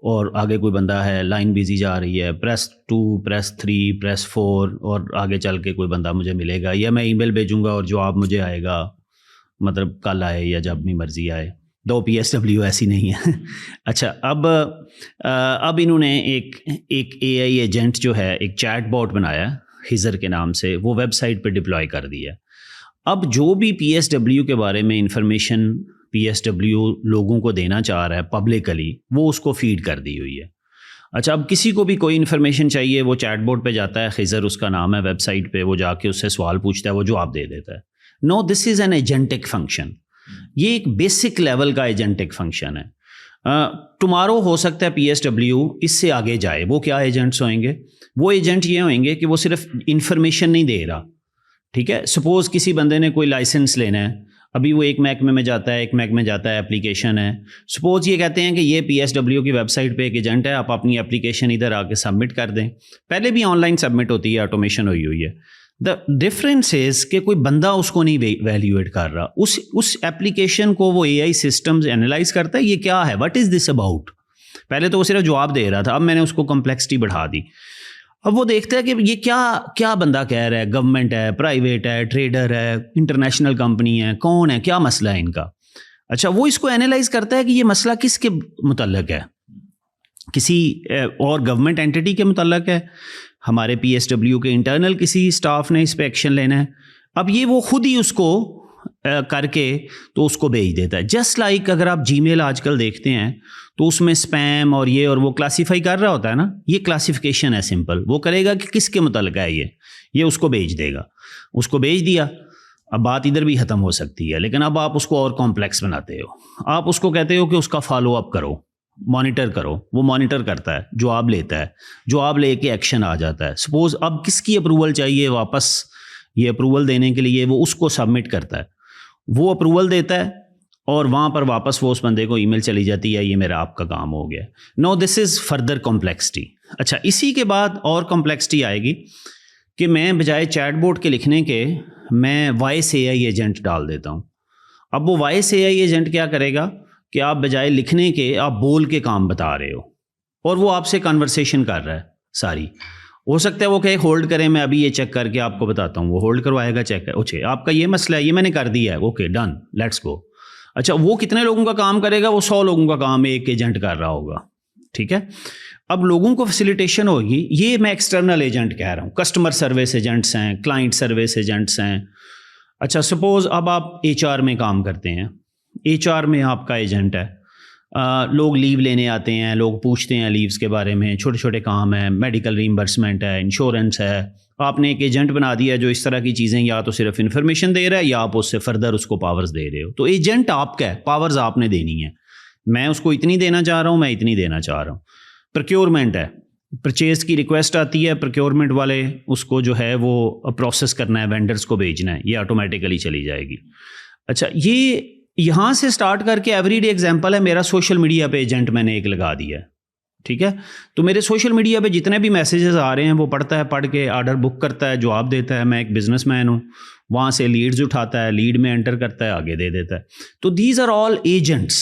اور آگے کوئی بندہ ہے, لائن بزی جا رہی ہے, پریس 2 پریس 3 پریس 4 اور آگے چل کے کوئی بندہ مجھے ملے گا, یا میں ای میل بھیجوں گا اور جواب مجھے آئے گا, مطلب کل آئے یا جب بھی مرضی آئے. دو پی ایس ڈبلیو ایسی نہیں ہے. اچھا, اب انہوں نے ایک اے آئی ایجنٹ جو ہے, ایک چیٹ باٹ بنایا ہزر کے نام سے, وہ ویب سائٹ پہ ڈپلوائے کر دیا. اب جو بھی پی ایس ڈبلیو کے بارے میں انفارمیشن پی ایس ڈبلیو لوگوں کو دینا چاہ رہا ہے پبلکلی, وہ اس کو فیڈ کر دی ہوئی ہے. اچھا, اب کسی کو بھی کوئی انفارمیشن چاہیے, وہ چیٹ بورڈ پہ جاتا ہے, خضر اس کا نام ہے, ویب سائٹ پہ وہ جا کے اس سے سوال پوچھتا ہے, وہ جواب دے دیتا ہے. نو, دس از این ایجنٹک فنکشن. یہ ایک بیسک لیول کا ایجنٹک فنکشن ہے. ٹمارو ہو سکتا ہے پی ایس ڈبلیو اس سے آگے جائے. وہ کیا ایجنٹس ہوئیں گے؟ وہ ایجنٹ یہ ہوئیں گے کہ وہ صرف انفارمیشن نہیں دے رہا. ٹھیک ہے, سپوز کسی بندے نے کوئی لائسنس لینا ہے, ابھی وہ ایک محکمے میں جاتا ہے, ایک محکمے جاتا ہے, اپلیکیشن ہے. سپوز یہ کہتے ہیں کہ یہ پی ایس ڈبلیو کی ویب سائٹ پہ ایک ایجنٹ ہے, آپ اپنی اپلیکیشن ادھر آ کے سبمٹ کر دیں. پہلے بھی آن لائن سبمٹ ہوتی ہے, آٹومیشن ہوئی ہے. دا ڈفرینس از کہ کوئی بندہ اس کو نہیں ویلیویٹ کر رہا, اس ایپلیکیشن کو وہ اے آئی سسٹمز اینالائز کرتا ہے, یہ کیا ہے, واٹ از دس اباؤٹ. پہلے تو وہ صرف جواب دے رہا تھا, اب میں نے اس کو کمپلیکسٹی بڑھا دی. اب وہ دیکھتا ہے کہ یہ کیا بندہ کہہ رہا ہے, گورنمنٹ ہے, پرائیویٹ ہے, ٹریڈر ہے, انٹرنیشنل کمپنی ہے, کون ہے, کیا مسئلہ ہے ان کا. اچھا, وہ اس کو اینالائز کرتا ہے کہ یہ مسئلہ کس کے متعلق ہے, کسی اور گورنمنٹ اینٹی کے متعلق ہے, ہمارے پی ایس ڈبلیو کے انٹرنل کسی اسٹاف نے اس پہ ایکشن لینا ہے. اب یہ وہ خود ہی اس کو کر کے تو اس کو بھیج دیتا ہے. جسٹ لائک اگر آپ جی میل آج کل دیکھتے ہیں تو اس میں اسپیم اور یہ اور وہ کلاسیفائی کر رہا ہوتا ہے نا, یہ کلاسیفیکیشن ہے سمپل. وہ کرے گا کہ کس کے متعلق ہے یہ اس کو بھیج دے گا. اس کو بھیج دیا, اب بات ادھر بھی ختم ہو سکتی ہے, لیکن اب آپ اس کو اور کمپلیکس بناتے ہو. آپ اس کو کہتے ہو کہ اس کا فالو اپ کرو, مانیٹر کرو. وہ مانیٹر کرتا ہے, جواب لیتا ہے, جواب لے کے ایکشن آ جاتا ہے. سپوز اب کس کی اپروول چاہیے واپس, یہ اپروول دینے کے لیے وہ اس کو سبمٹ کرتا ہے, وہ اپروول دیتا ہے اور وہاں پر واپس وہ اس بندے کو ای میل چلی جاتی ہے, یہ میرا آپ کا کام ہو گیا. نو, دس از فردر کمپلیکسٹی. اچھا, اسی کے بعد اور کمپلیکسٹی آئے گی کہ میں بجائے چیٹ بورڈ کے لکھنے کے میں وائس اے آئی ایجنٹ ڈال دیتا ہوں. اب وہ وائس اے آئی ایجنٹ کیا کرے گا کہ آپ بجائے لکھنے کے آپ بول کے کام بتا رہے ہو اور وہ آپ سے کنورسیشن کر رہا ہے ساری. ہو سکتا ہے وہ کہے ہولڈ کریں, میں ابھی یہ چیک کر کے آپ کو بتاتا ہوں. وہ ہولڈ کروائے گا, چیک اوکے آپ کا یہ مسئلہ ہے, یہ میں نے کر دیا ہے, اوکے ڈن, لیٹس گو. اچھا, وہ کتنے لوگوں کا کام کرے گا؟ وہ 100 لوگوں کا کام ایک ایجنٹ کر رہا ہوگا. ٹھیک ہے, اب لوگوں کو فیسیلیٹیشن ہوگی. یہ میں ایکسٹرنل ایجنٹ کہہ رہا ہوں, کسٹمر سروس ایجنٹس ہیں, کلائنٹ سروس ایجنٹس ہیں. اچھا, سپوز اب آپ ایچ آر میں کام کرتے ہیں, ایچ آر میں آپ کا ایجنٹ ہے. لوگ لیو لینے آتے ہیں, لوگ پوچھتے ہیں لیوز کے بارے میں, چھوٹے چھوٹے کام ہیں, میڈیکل ریمبرسمنٹ ہے, انشورنس ہے. آپ نے ایک ایجنٹ بنا دیا جو اس طرح کی چیزیں یا تو صرف انفارمیشن دے رہا ہے یا آپ اس سے فردر اس کو پاورز دے رہے ہو. تو ایجنٹ آپ کا ہے, پاورز آپ نے دینی ہے. میں اس کو اتنی دینا چاہ رہا ہوں, میں اتنی دینا چاہ رہا ہوں. پروکیورمنٹ ہے, پرچیز کی ریکویسٹ آتی ہے, پروکیورمنٹ والے اس کو جو ہے وہ پروسیس کرنا ہے, وینڈرز کو بھیجنا ہے, یہ آٹومیٹیکلی چلی جائے گی. اچھا, یہ یہاں سے سٹارٹ کر کے ایوری ڈے ایگزامپل ہے میرا سوشل میڈیا پہ ایجنٹ میں نے ایک لگا دیا ہے. ٹھیک ہے, تو میرے سوشل میڈیا پہ جتنے بھی میسیجز آ رہے ہیں وہ پڑھتا ہے, پڑھ کے آرڈر بک کرتا ہے, جواب دیتا ہے. میں ایک بزنس مین ہوں, وہاں سے لیڈز اٹھاتا ہے, لیڈ میں انٹر کرتا ہے, آگے دے دیتا ہے. تو دیز آر آل ایجنٹس.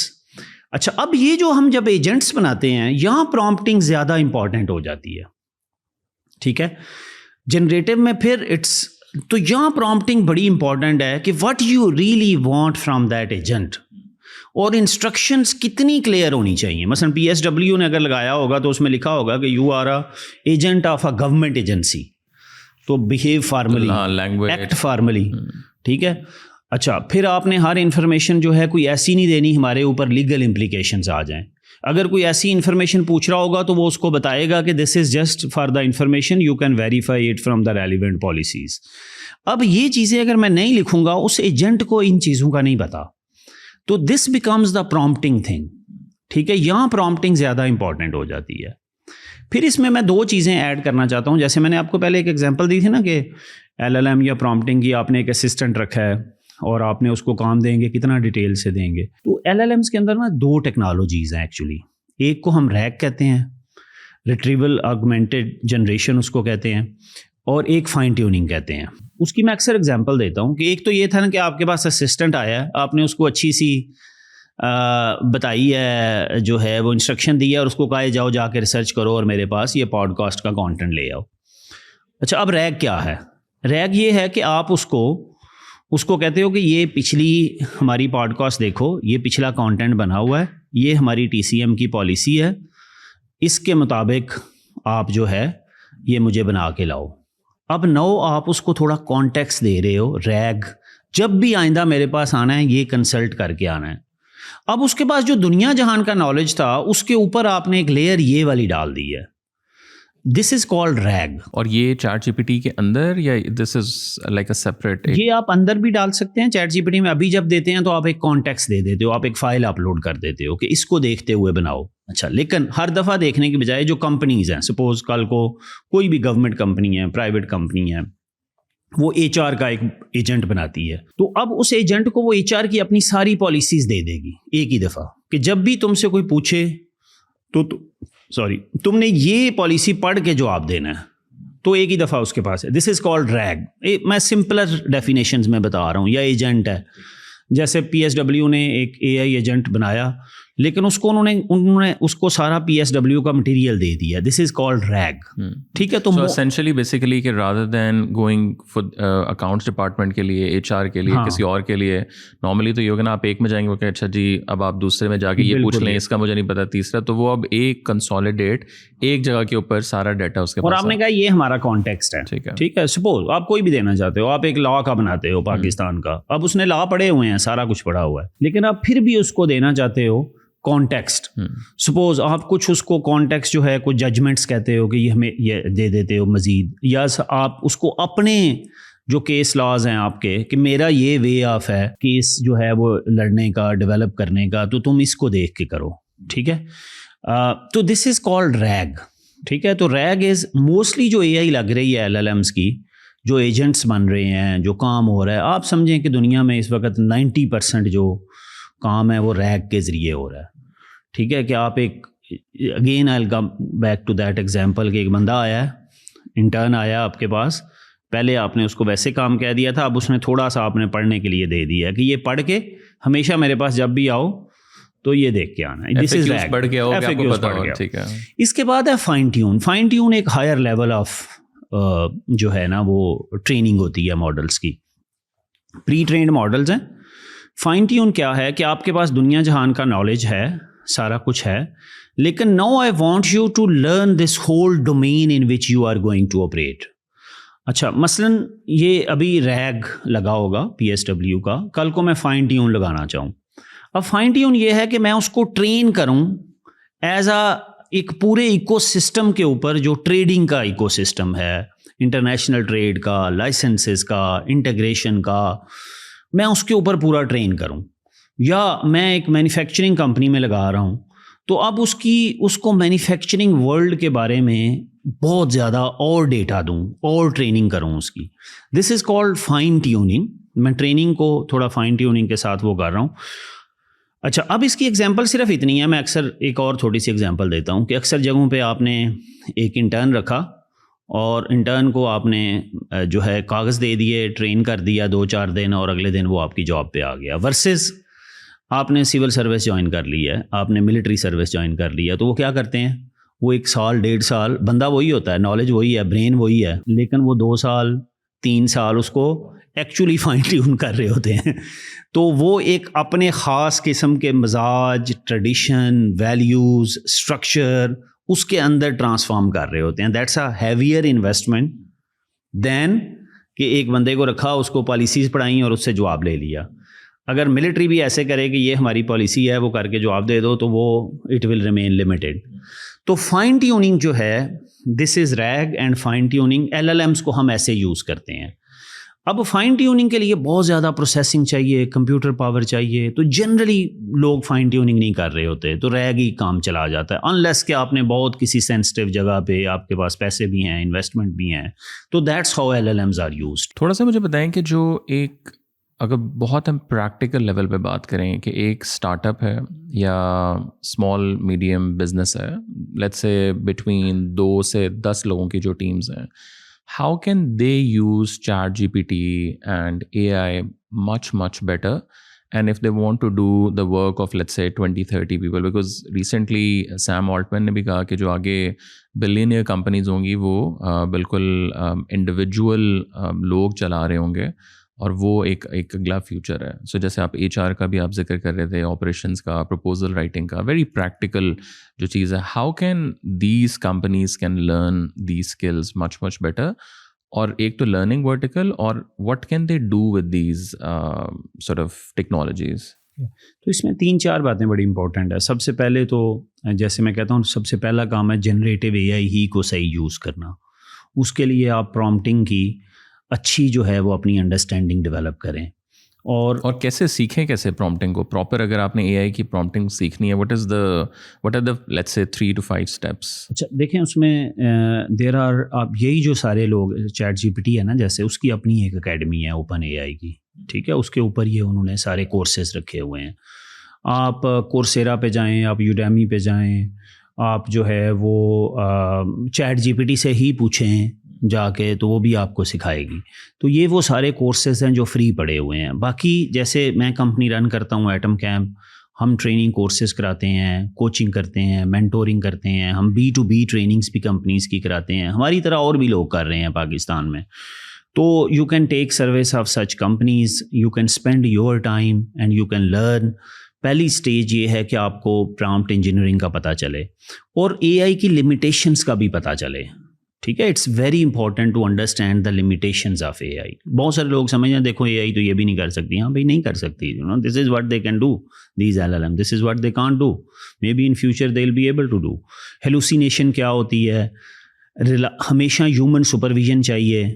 اچھا, اب یہ جو ہم جب ایجنٹس بناتے ہیں یہاں پرومپٹنگ زیادہ امپورٹنٹ ہو جاتی ہے. ٹھیک ہے, جنریٹو میں پھر تو یہاں پرومپٹنگ بڑی امپورٹنٹ ہے کہ what you really want from that agent, اور انسٹرکشنز کتنی کلیئر ہونی چاہیے. مثلا پی ایس ڈبلیو نے اگر لگایا ہوگا تو اس میں لکھا ہوگا کہ you are a agent of a government agency. تو بیہیو فارملی, ایکٹ فارملی, ٹھیک ہے. اچھا, پھر آپ نے ہر انفارمیشن جو ہے کوئی ایسی نہیں دینی ہمارے اوپر لیگل امپلیکیشنز آ جائیں. اگر کوئی ایسی انفارمیشن پوچھ رہا ہوگا تو وہ اس کو بتائے گا کہ this is just for the information, you can verify it from the relevant policies. اب یہ چیزیں اگر میں نہیں لکھوں گا, اس ایجنٹ کو ان چیزوں کا نہیں پتا, تو this becomes the prompting thing. ٹھیک ہے, یہاں پرومپٹنگ زیادہ امپورٹنٹ ہو جاتی ہے. پھر اس میں 2 چیزیں ایڈ کرنا چاہتا ہوں. جیسے میں نے آپ کو پہلے ایک ایگزامپل دی تھی نا کہ LLM یا پرومپٹنگ کی آپ نے ایک اسسٹنٹ رکھا ہے اور آپ نے اس کو کام دیں گے, کتنا ڈیٹیل سے دیں گے. تو LLMs کے اندر نا 2 ٹیکنالوجیز ہیں ایکچولی. ایک کو ہم ریگ کہتے ہیں, ریٹریول آگمنٹڈ جنریشن اس کو کہتے ہیں, اور ایک فائن ٹیوننگ کہتے ہیں. اس کی میں اکثر ایگزامپل دیتا ہوں کہ ایک تو یہ تھا نا کہ آپ کے پاس اسسٹنٹ آیا ہے, آپ نے اس کو اچھی سی بتائی ہے, جو ہے وہ انسٹرکشن دی ہے, اور اس کو کہا ہے جاؤ جا کے ریسرچ کرو اور میرے پاس یہ پوڈ کاسٹ کا کانٹینٹ لے آؤ. اچھا, اب ریگ کیا ہے؟ ریگ یہ ہے کہ آپ اس کو کہتے ہو کہ یہ پچھلی ہماری پوڈ کاسٹ دیکھو, یہ پچھلا کانٹینٹ بنا ہوا ہے, یہ ہماری TCM کی پالیسی ہے, اس کے مطابق آپ جو ہے یہ مجھے بنا کے لاؤ. اب آپ اس کو تھوڑا کانٹیکسٹ دے رہے ہو. ریگ جب بھی آئندہ میرے پاس آنا ہے یہ کنسلٹ کر کے آنا ہے. اب اس کے پاس جو دنیا جہان کا نالج تھا اس کے اوپر آپ نے ایک لیئر یہ والی ڈال دی ہے. دس از کالڈ ریگ. اور یہ چیٹ GPT کے اندر یا دس از لائک اے سیپریٹ؟ یہ آپ اندر بھی ڈال سکتے ہیں. چیٹ GPT میں ابھی جب دیتے ہیں تو آپ ایک کانٹیکسٹ دے دیتے ہو, آپ ایک فائل اپلوڈ کر دیتے ہو کہ اس کو دیکھتے ہوئے بناؤ. اچھا, لیکن ہر دفعہ دیکھنے کی بجائے جو کمپنیز ہیں, سپوز کل کو کوئی بھی گورنمنٹ کمپنی ہے, پرائیویٹ کمپنی ہے, وہ HR کا ایک ایجنٹ بناتی ہے, تو اب اس ایجنٹ کو وہ HR کی اپنی ساری پالیسیز دے دے گی ایک ہی دفعہ, کہ جب بھی تم سے کوئی پوچھے تو تم نے یہ پالیسی پڑھ کے جواب دینا ہے, تو ایک ہی دفعہ اس کے پاس ہے. دس از کالڈ ریگ. میں سمپلر ڈیفینیشنز میں بتا رہا ہوں. یا ایجنٹ ہے, جیسے PSW نے ایک AI ایجنٹ بنایا, لیکن اس کو انہوں نے اس کو سارا PSW کا مٹیریل دے دیا. دس از کالڈ ریگ. ٹھیک ہے, تو اسینشلی بیسیکلی کہ rather than going for accounts department کے لیے, HR کے لیے, کسی اور کے لیے, نارملی تو یہ ہوگا نا آپ ایک میں جائیں گے کہ اچھا جی اب آپ دوسرے میں جا کے یہ پوچھ لیں, اس کا مجھے نہیں پتا, تیسرا, تو وہ اب ایک کنسالیڈیٹ ایک جگہ کے اوپر سارا ڈیٹا اس کے پاس. اور آپ نے کہا یہ ہمارا کانٹیکسٹ ہے. ٹھیک ہے, سپوز آپ کوئی بھی دینا چاہتے ہو, آپ ایک لا کا بناتے ہو پاکستان کا, اب اس نے لا پڑھے ہوئے ہیں, سارا کچھ پڑھا ہوا ہے, لیکن آپ پھر بھی اس کو دینا چاہتے ہو کانٹیکسٹ. سپوز آپ کچھ اس کو کانٹیکسٹ جو ہے کوئی ججمنٹس کہتے ہو کہ یہ ہمیں یہ دے دیتے ہو مزید, یا آپ اس کو اپنے جو کیس لاز ہیں آپ کے کہ میرا یہ وے آف ہے کیس جو ہے وہ لڑنے کا, ڈیولپ کرنے کا, تو تم اس کو دیکھ کے کرو. ٹھیک ہے, تو دس از کالڈ ریگ. ٹھیک ہے, تو ریگ از موسٹلی جو AI لگ رہی ہے LLMs کی, جو ایجنٹس بن رہے ہیں, جو کام ہو رہا ہے, آپ سمجھیں کہ دنیا میں اس وقت 90% جو کام ہے وہ ریگ کے ذریعے ہو رہا ہے. ٹھیک ہے, کہ آپ ایک again I will come back to that example کہ ایک بندہ آیا ہے, انٹرن آیا آپ کے پاس, پہلے آپ نے اس کو ویسے کام کہہ دیا تھا, اب اس نے تھوڑا سا آپ نے پڑھنے کے لیے دے دیا کہ یہ پڑھ کے ہمیشہ میرے پاس جب بھی آؤ تو یہ دیکھ کے آنا ہے. دس از ریگ. اس کے بعد ہے فائن ٹیون. فائن ٹیون ایک ہائر لیول آف جو ہے نا وہ ٹریننگ ہوتی ہے ماڈلس کی. پری ٹرینڈ ماڈلز ہیں. فائن ٹیون کیا ہے کہ آپ کے پاس دنیا جہان کا نالج ہے, سارا کچھ ہے, لیکن now I want you to learn this whole domain in which you are going to operate. اچھا, مثلاً یہ ابھی ریگ لگا ہوگا PSW کا, کل کو میں فائن ٹیون لگانا چاہوں. اب فائن ٹیون یہ ہے کہ میں اس کو ٹرین کروں ایز ایک پورے ایکو سسٹم کے اوپر, جو ٹریڈنگ کا ایکو سسٹم ہے, انٹرنیشنل ٹریڈ کا, لائسنسز کا, انٹیگریشن کا, میں اس کے اوپر پورا ٹرین کروں. یا میں ایک مینوفیکچرنگ کمپنی میں لگا رہا ہوں, تو اب اس کو مینوفیکچرنگ ورلڈ کے بارے میں بہت زیادہ اور ڈیٹا دوں اور ٹریننگ کروں اس کی. دس از کالڈ فائن ٹیوننگ. میں ٹریننگ کو تھوڑا فائن ٹیوننگ کے ساتھ وہ کر رہا ہوں. اچھا, اب اس کی ایگزامپل صرف اتنی ہے, میں اکثر ایک اور تھوڑی سی ایگزامپل دیتا ہوں کہ اکثر جگہوں پہ آپ نے ایک انٹرن رکھا اور انٹرن کو آپ نے جو ہے کاغذ دے دیے, ٹرین کر دیا 2-4 دن, اور اگلے دن وہ آپ کی جاب پہ آ گیا. ورسز آپ نے سول سروس جوائن کر لی ہے, آپ نے ملٹری سروس جوائن کر لی ہے, تو وہ کیا کرتے ہیں, وہ 1 سال 1.5 سال بندہ وہی ہوتا ہے, نالج وہی ہے, برین وہی ہے, لیکن وہ 2 سال 3 سال اس کو ایکچولی فائن ٹیون کر رہے ہوتے ہیں. تو وہ ایک اپنے خاص قسم کے مزاج, ٹریڈیشن, ویلیوز, اسٹرکچر اس کے اندر ٹرانسفارم کر رہے ہوتے ہیں. دیٹس اے ہیویئر انویسٹمنٹ دین کہ ایک بندے کو رکھا, اس کو پالیسیز پڑھائیں اور اس سے جواب لے لیا. اگر ملٹری بھی ایسے کرے کہ یہ ہماری پالیسی ہے, وہ کر کے جواب دے دو, تو وہ اٹ ول ریمین لمیٹیڈ. تو فائن ٹیوننگ جو ہے, this is rag and fine tuning. LLMs کو ہم ایسے یوز کرتے ہیں. اب فائن ٹیوننگ کے لیے بہت زیادہ پروسیسنگ چاہیے, کمپیوٹر پاور چاہیے, تو جنرلی لوگ فائن ٹیوننگ نہیں کر رہے ہوتے, تو ریگ ہی کام چلا جاتا ہے, انلیس کہ آپ نے بہت کسی سینسٹیو جگہ پہ آپ کے پاس پیسے بھی ہیں, انویسٹمنٹ بھی ہیں, تو that's how LLMs are used. تھوڑا سا مجھے بتائیں کہ جو ایک, اگر بہت ہم پریکٹیکل لیول پہ بات کریں کہ ایک اسٹارٹ اپ ہے یا اسمال میڈیم بزنس ہے, لیٹس سے بٹوین 2 سے 10 لوگوں کی جو ٹیمز ہیں, how can they use ChatGPT and AI much better, and if they want to do the work of let's say 20-30 people, because recently Sam Altman نے بھی کہا کہ جو آگے بلینئر کمپنیز ہوں گی وہ بالکل انڈیویجول لوگ چلا رہے ہوں گے, اور وہ ایک اگلا فیوچر ہے. سو جیسے آپ HR کا بھی آپ ذکر کر رہے تھے, آپریشنس کا, پروپوزل رائٹنگ کا, ویری پریکٹیکل جو چیز ہے. How can these companies can learn these skills much better, اور ایک تو لرننگ ورٹیکل, اور what can they do with these sort of technologies? تو اس میں 3-4 باتیں بڑی امپورٹنٹ ہے. سب سے پہلے تو جیسے میں کہتا ہوں, سب سے پہلا کام ہے جنریٹیو AI ہی کو صحیح یوز کرنا. اس کے لیے آپ پرومپٹنگ کی اچھی جو ہے وہ اپنی انڈرسٹینڈنگ ڈیولپ کریں. اور کیسے سیکھیں, کیسے پرومپٹنگ کو پراپر, اگر آپ نے AI کی پرومپٹنگ سیکھنی ہے, what are the let's say 3 to 5 steps؟ اچھا دیکھیں, اس میں دیر آر, آپ یہی جو سارے لوگ, ChatGPT ہے نا جیسے, اس کی اپنی ایک اکیڈمی ہے اوپن AI کی, ٹھیک ہے, اس کے اوپر یہ انہوں نے سارے کورسز رکھے ہوئے ہیں. آپ کورسیرا پہ جائیں, آپ یوڈیمی پہ جائیں, آپ جو ہے وہ ChatGPT سے ہی پوچھیں جا کے, تو وہ بھی آپ کو سکھائے گی. تو یہ وہ سارے کورسز ہیں جو فری پڑے ہوئے ہیں. باقی جیسے میں کمپنی رن کرتا ہوں ایٹم کیمپ, ہم ٹریننگ کورسز کراتے ہیں, کوچنگ کرتے ہیں, مینٹورنگ کرتے ہیں, ہم B2B ٹریننگز بھی کمپنیز کی کراتے ہیں, ہماری طرح اور بھی لوگ کر رہے ہیں پاکستان میں. تو you can take service of such companies, you can spend your time and you can learn. پہلی اسٹیج یہ ہے کہ آپ کو پرامپٹ انجینئرنگ کا پتہ چلے اور AI کی لمیٹیشنس کا بھی پتہ چلے, ٹھیک ہے. It's very important to understand the limitations of AI. بہت سارے لوگ سمجھیں دیکھو AI تو یہ بھی نہیں کر سکتی. ہاں بھائی نہیں کر سکتی, this is what they can do, these LLM, this is what they can't do, maybe in future they will be able to do. Hallucination کیا ہوتی ہے, ہمیشہ ہیومن سپرویژن چاہیے,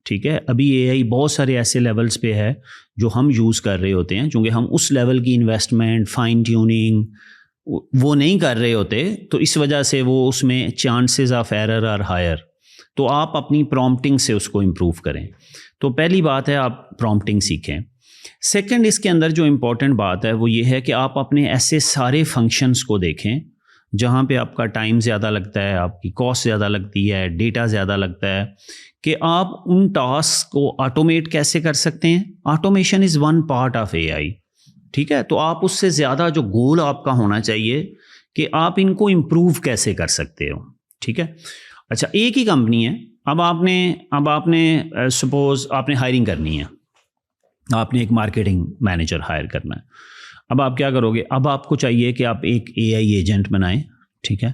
ٹھیک ہے. ابھی AI بہت سارے ایسے لیولس پہ ہے جو ہم یوز کر رہے ہوتے ہیں, چونکہ ہم اس لیول کی انویسٹمنٹ, فائن ٹیوننگ وہ نہیں کر رہے ہوتے, تو اس وجہ سے وہ اس میں chances of error are higher. تو آپ اپنی پرومپٹنگ سے اس کو امپروو کریں. تو پہلی بات ہے آپ پرومپٹنگ سیکھیں. سیکنڈ, اس کے اندر جو امپورٹنٹ بات ہے وہ یہ ہے کہ آپ اپنے ایسے سارے فنکشنز کو دیکھیں جہاں پہ آپ کا ٹائم زیادہ لگتا ہے, آپ کی کاسٹ زیادہ لگتی ہے, ڈیٹا زیادہ لگتا ہے, کہ آپ ان ٹاسک کو آٹومیٹ کیسے کر سکتے ہیں. Automation is one part of AI, ٹھیک ہے. تو آپ اس سے زیادہ جو گول آپ کا ہونا چاہیے کہ آپ ان کو امپروو کیسے کر سکتے ہو, ٹھیک ہے. اچھا, ایک ہی کمپنی ہے, اب آپ نے سپوز آپ نے ہائرنگ کرنی ہے, آپ نے ایک مارکیٹنگ مینیجر ہائر کرنا ہے. اب آپ کیا کرو گے, اب آپ کو چاہیے کہ آپ ایک AI ایجنٹ بنائیں, ٹھیک ہے.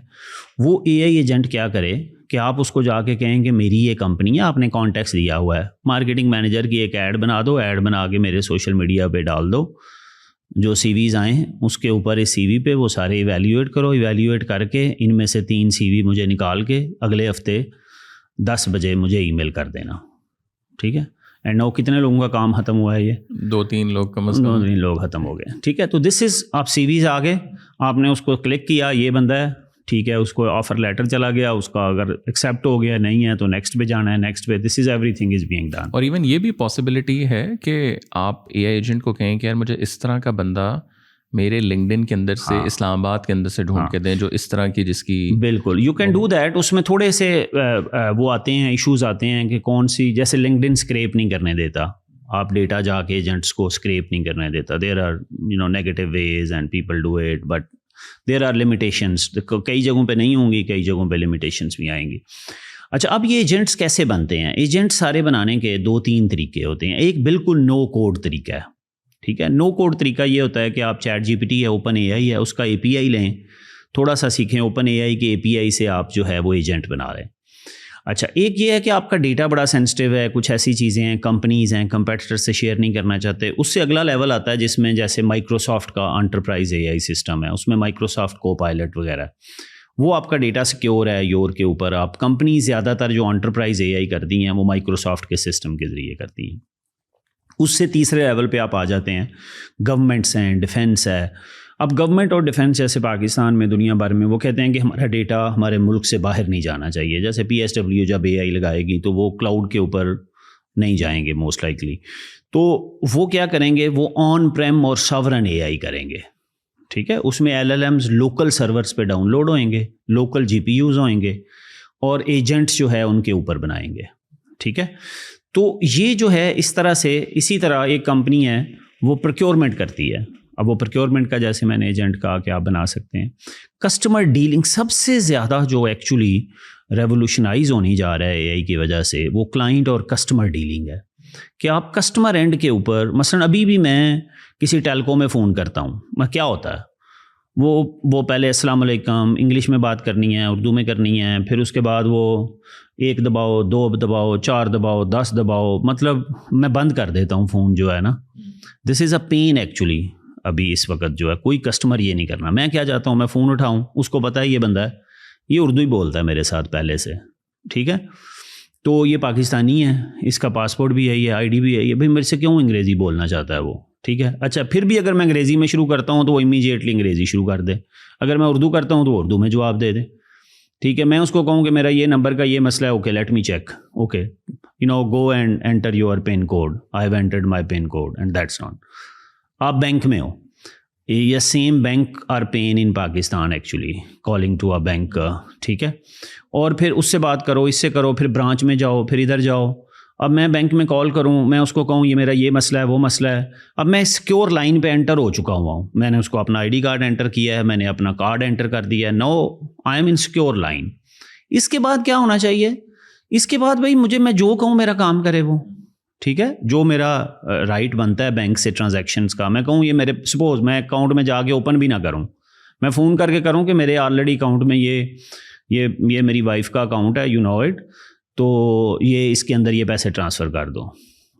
وہ AI ایجنٹ کیا کرے کہ آپ اس کو جا کے کہیں کہ میری یہ کمپنی ہے, آپ نے کانٹیکٹس دیا ہوا ہے, مارکیٹنگ مینیجر کی ایک ایڈ بنا دو, ایڈ بنا کے میرے سوشل میڈیا پہ ڈال دو, جو CVs آئیں اس کے اوپر اس CV پہ وہ سارے ایویلیویٹ کرو, ایویلیویٹ کر کے ان میں سے 3 CV مجھے نکال کے اگلے ہفتے 10 بجے مجھے ای میل کر دینا, ٹھیک ہے. اینڈ نو کتنے لوگوں کا کام ختم ہوا ہے, یہ 2-3 لوگ کم از کم, 2-3 لوگ ختم ہو گئے, ٹھیک ہے. تو دس از, آپ CVs آ گئے, آپ نے اس کو کلک کیا, یہ بندہ ہے, ٹھیک ہے, اس کو آفر لیٹر چلا گیا, اس کا اگر ایکسیپٹ ہو گیا, نہیں ہے تو نیکسٹ پہ جانا ہے, نیکسٹ پہ. This is everything is being done. اور ایون یہ بھی پاسبلٹی ہے کہ آپ AI ایجنٹ کو کہیں کہ یار مجھے اس طرح کا بندہ میرے لنکڈن کے اندر سے, اسلام آباد کے اندر سے ڈھونڈ کے دیں, جو اس طرح کی جس کی. بالکل, یو کین ڈو دیٹ. اس میں تھوڑے سے وہ آتے ہیں, ایشوز آتے ہیں کہ کون سی, جیسے لنکڈن اسکریپ نہیں کرنے دیتا, آپ ڈیٹا جا کے ایجنٹس کو اسکریپ نہیں کرنے دیتا. There are negative ways and people do it, but there are limitations. کئی جگہوں پہ نہیں ہوں گی, کئی جگہوں پہ لمیٹیشنس بھی آئیں گی. اچھا, اب یہ ایجنٹس کیسے بنتے ہیں؟ ایجنٹ سارے بنانے کے 2-3 طریقے ہوتے ہیں. ایک بالکل نو کوڈ طریقہ ہے, ٹھیک ہے. نو کوڈ طریقہ یہ ہوتا ہے کہ آپ ChatGPT ہے, اوپن AI ہے, اس کا API لیں, تھوڑا سا سیکھیں, اوپن AI کے API سے آپ جو ہے وہ ایجنٹ بنا لیں. اچھا ایک یہ ہے کہ آپ کا ڈیٹا بڑا سینسٹیو ہے, کچھ ایسی چیزیں ہیں, کمپنیز ہیں, کمپیٹیٹر سے شیئر نہیں کرنا چاہتے. اس سے اگلا لیول آتا ہے جس میں جیسے مائکروسافٹ کا انٹرپرائز اے آئی سسٹم ہے, اس میں مائکروسافٹ کو پائلٹ وغیرہ, وہ آپ کا ڈیٹا سیکیور ہے یور کے اوپر. آپ کمپنیز زیادہ تر جو انٹرپرائز اے آئی کرتی ہیں وہ مائکروسافٹ کے سسٹم کے ذریعے کرتی ہیں. اس سے تیسرے لیول پہ آپ آ جاتے ہیں, گورنمنٹس ہیں, ڈیفینس ہے. اب گورنمنٹ اور ڈیفینس جیسے پاکستان میں, دنیا بھر میں, وہ کہتے ہیں کہ ہمارا ڈیٹا ہمارے ملک سے باہر نہیں جانا چاہیے. جیسے PSW جب اے آئی لگائے گی تو وہ کلاؤڈ کے اوپر نہیں جائیں گے موسٹ لائکلی. تو وہ کیا کریں گے, وہ آن پریم اور ساورن اے آئی کریں گے. ٹھیک ہے, اس میں LLMs لوکل سرورز پہ ڈاؤن لوڈ ہوئیں گے, لوکل GPUs ہوئیں گے, اور ایجنٹس جو ہے ان کے اوپر بنائیں گے. ٹھیک ہے, تو یہ جو ہے اس طرح سے. اسی طرح ایک کمپنی ہے وہ پروکیورمنٹ کرتی ہے. اب وہ پروکیورمنٹ کا جیسے میں نے ایجنٹ کہا کہ آپ بنا سکتے ہیں. کسٹمر ڈیلنگ سب سے زیادہ جو ایکچولی ریولوشنائز ہونی جا رہا ہے AI کی وجہ سے, وہ کلائنٹ اور کسٹمر ڈیلنگ ہے. کہ آپ کسٹمر اینڈ کے اوپر, مثلا ابھی بھی میں کسی ٹیلکو میں فون کرتا ہوں, میں کیا ہوتا ہے وہ پہلے السلام علیکم انگلش میں بات کرنی ہے, اردو میں کرنی ہے, پھر اس کے بعد وہ 1 دباؤ, 2 دباؤ, 4 دباؤ, 10 دباؤ. مطلب میں بند کر دیتا ہوں فون جو ہے نا. دس از اے پین ایکچولی. ابھی اس وقت جو ہے کوئی کسٹمر یہ نہیں کرنا. میں کیا چاہتا ہوں, میں فون اٹھاؤں, اس کو پتہ ہے یہ بندہ ہے, یہ اردو ہی بولتا ہے میرے ساتھ پہلے سے. ٹھیک ہے, تو یہ پاکستانی ہے, اس کا پاسپورٹ بھی ہے, یہ ID بھی ہے, یہ بھائی میرے سے کیوں انگریزی بولنا چاہتا ہے وہ. ٹھیک ہے, اچھا پھر بھی اگر میں انگریزی میں شروع کرتا ہوں تو وہ امیجیٹلی انگریزی شروع کر دے. اگر میں اردو کرتا ہوں تو اردو میں جواب دے دے. ٹھیک ہے, میں اس کو کہوں کہ میرا یہ نمبر کا یہ مسئلہ ہے, okay let me check, okay go and enter your pin code, I have entered my pin code and that's on. آپ بینک میں ہو, یہ same bank are pen in Pakistan actually, calling to a bank. ٹھیک ہے, اور پھر اس سے بات کرو, اس سے کرو, پھر برانچ میں جاؤ, پھر ادھر جاؤ. اب میں بینک میں کال کروں, میں اس کو کہوں یہ میرا یہ مسئلہ ہے, وہ مسئلہ ہے. اب میں سیکیور لائن پہ انٹر ہو چکا ہوا ہوں, میں نے اس کو اپنا ID کارڈ انٹر کیا ہے, میں نے اپنا کارڈ انٹر کر دیا ہے. Now I am in secure line. اس کے بعد کیا ہونا چاہیے, اس کے بعد بھائی میں جو کہوں میرا کام کرے وہ. ٹھیک ہے, جو میرا رائٹ بنتا ہے بینک سے ٹرانزیکشنز کا, میں کہوں یہ میرے, سپوز میں اکاؤنٹ میں جا کے اوپن بھی نہ کروں, میں فون کر کے کروں کہ میرے آلریڈی اکاؤنٹ میں یہ میری وائف کا اکاؤنٹ ہے, یو نو اٹ, تو یہ اس کے اندر یہ پیسے ٹرانسفر کر دو.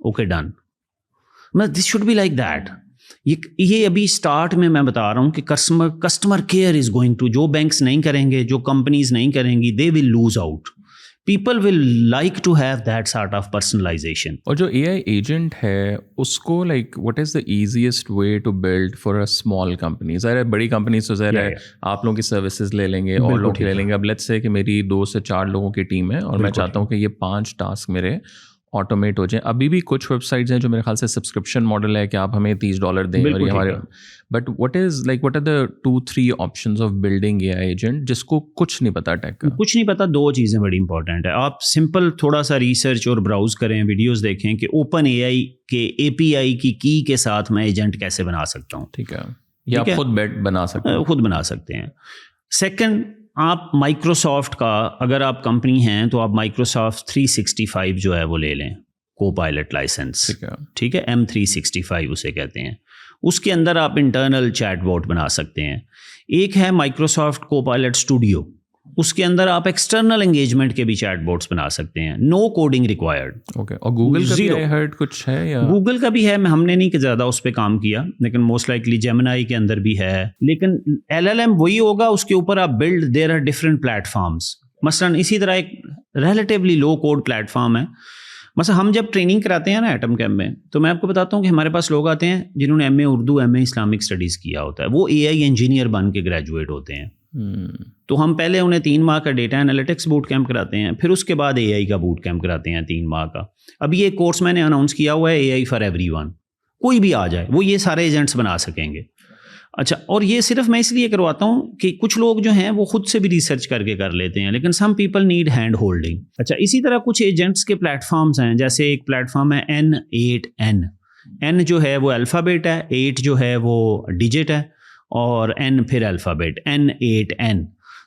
Okay done. This should be like that. یہ ابھی اسٹارٹ میں بتا رہا ہوں کہ customer care is going to, جو بینکس نہیں کریں گے, جو کمپنیز نہیں کریں گی, they will lose out. People will like to have that sort of personalization. اور جو AI ایجنٹ ہے اس کو like what is the easiest way to build for a small company. ظاہر ہے بڑی کمپنیز تو ظاہر ہے آپ لوگوں کی سروسز لے لیں گے اور لوگ لے لیں گے. اب لیٹس سے کہ میری 2 سے 4 لوگوں کی ٹیم ہے اور میں چاہتا ہوں کہ یہ 5 ٹاسک میرے آٹومیٹ ہو جائیں. ابھی بھی کچھ ویب سائٹس ہیں جو میرے خیال سے سبسکرپشن ماڈل ہے کہ آپ ہمیں $30 دیں اور یہ ہمارے, but what are the 2-3 options of building AI agent جس کو کچھ نہیں پتا ٹیک کا؟ کچھ نہیں پتا. 2 چیزیں بڑی امپورٹنٹ ہے. آپ سمپل تھوڑا سا ریسرچ اور براؤز کریں, ویڈیوز دیکھیں کہ اوپن AI کے API کی کے ساتھ میں ایجنٹ کیسے بنا سکتا ہوں. ٹھیک ہے, یا آپ خود بنا سکتے ہیں, خود بنا سکتے ہیں. سیکنڈ, آپ مائکروسافٹ کا اگر آپ کمپنی ہیں تو آپ مائکروسافٹ 365 جو ہے وہ لے لیں, کو پائلٹ لائسنس. ٹھیک ہے, M365 اسے کہتے ہیں. اس کے اندر آپ انٹرنل چیٹ بوٹ بنا سکتے ہیں. ایک ہے مائکروسافٹ کو پائلٹ اسٹوڈیو, اس کے اندر آپ ایکسٹرنل انگیجمنٹ کے بھی چیٹ بوٹس بنا سکتے ہیں, نو کوڈنگ ریکوائرڈ. اوکے, اور گوگل کا بھی ہرٹ کچھ ہے یا؟ گوگل کا بھی ہے, ہم نے نہیں کہ زیادہ اس پہ کام کیا, لیکن موسٹ لائکلی جیمنائی کے اندر بھی ہے. لیکن LLM وہی ہوگا, اس کے اوپر آپ build, there are different platforms. مثلاً اسی طرح ایک relatively low code platform ہے. مثلا ہم جب ٹریننگ کراتے ہیں نا ایٹم کیمپ میں, تو میں آپ کو بتاتا ہوں کہ ہمارے پاس لوگ آتے ہیں جنہوں نے MA Urdu, MA Islamic studies کیا ہوتا ہے, وہ AI انجینئر بن کے گریجویٹ ہوتے ہیں. تو ہم پہلے انہیں 3 ماہ کا ڈیٹا انالیٹکس بوٹ کیمپ کراتے ہیں, پھر اس کے بعد AI کا بوٹ کیمپ کراتے ہیں 3 ماہ کا. اب یہ کورس میں نے اناؤنس کیا ہوا ہے AI فار ایوری ون, کوئی بھی آ جائے وہ یہ سارے ایجنٹس بنا سکیں گے. اچھا, اور یہ صرف میں اس لیے کرواتا ہوں کہ کچھ لوگ جو ہیں وہ خود سے بھی ریسرچ کر کے کر لیتے ہیں, لیکن some people need hand holding. اچھا, اسی طرح کچھ ایجنٹس کے پلیٹ فارمز ہیں, جیسے ایک پلیٹ فارم ہے N8N. N جو ہے وہ الفابیٹ ہے, 8 جو ہے وہ ڈیجٹ ہے, اور N پھر الفابیٹ, N8N.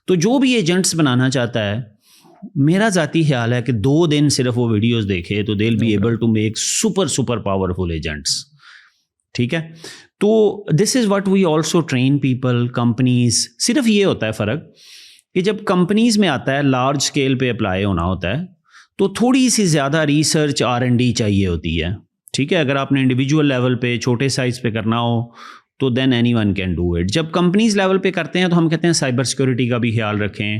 تو جو بھی ایجنٹس بنانا چاہتا ہے, میرا ذاتی خیال ہے کہ 2 دن صرف وہ ویڈیوز دیکھے تو they will be able to make super powerful agents. ٹھیک ہے, تو this is what we also train people, companies. صرف یہ ہوتا ہے فرق کہ جب کمپنیز میں آتا ہے لارج اسکیل پہ اپلائی ہونا ہوتا ہے تو تھوڑی سی زیادہ ریسرچ R&D چاہیے ہوتی ہے. ٹھیک ہے, اگر آپ نے انڈیویجول لیول پہ چھوٹے سائز پہ کرنا ہو تو then anyone can do it. جب کمپنیز لیول پہ کرتے ہیں تو ہم کہتے ہیں سائبر سیکورٹی کا بھی خیال رکھیں,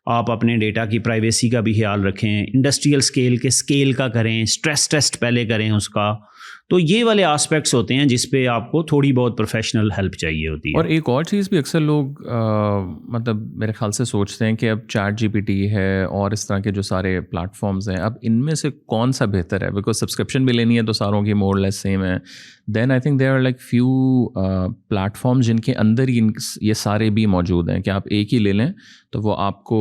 آپ اپنے ڈیٹا کی پرائیویسی کا بھی خیال رکھیں, انڈسٹریل اسکیل کا کریں, اسٹریس ٹیسٹ پہلے کریں اس کا. تو یہ والے آسپیکٹس ہوتے ہیں جس پہ آپ کو تھوڑی بہت پروفیشنل ہیلپ چاہیے ہوتی ہے. اور ایک اور چیز بھی اکثر لوگ مطلب میرے خیال سے سوچتے ہیں کہ اب ChatGPT ہے اور اس طرح کے جو سارے پلیٹ فارمز ہیں, اب ان میں سے کون سا بہتر ہے, بیکاز سبسکرپشن بھی لینی ہے تو ساروں کی مور لیس سیم ہے. Then I think there are like few platforms جن کے اندر ہی یہ سارے بھی موجود ہیں کہ آپ ایک ہی لے لیں تو وہ آپ کو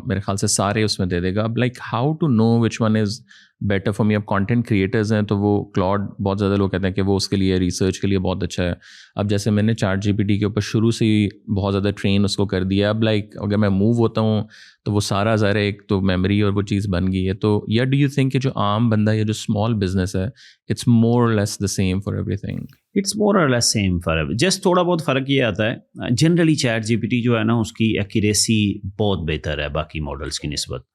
میرے خیال سے سارے اس میں دے دے گا. اب like how to know which one is better for me. اب کانٹینٹ کریٹرز ہیں تو وہ کلاؤڈ بہت زیادہ لوگ کہتے ہیں کہ وہ اس کے لیے ریسرچ کے لیے بہت اچھا ہے. اب جیسے میں نے ChatGPT کے اوپر شروع سے ہی بہت زیادہ ٹرین اس کو کر دیا. اب لائک اگر میں موو ہوتا ہوں تو وہ سارا ظاہر ایک تو میموری اور وہ چیز بن گئی ہے. تو یا ڈو یو تھنک کہ جو عام بندہ یا جو اسمال بزنس ہے it's more or less the same for everything? It's more or less same for every, just تھوڑا بہت فرق یہ آتا ہے. جنرلی ChatGPT جو ہے نا اس کی ایکوریسی بہت بہتر ہے باقی ماڈلس کی نسبت.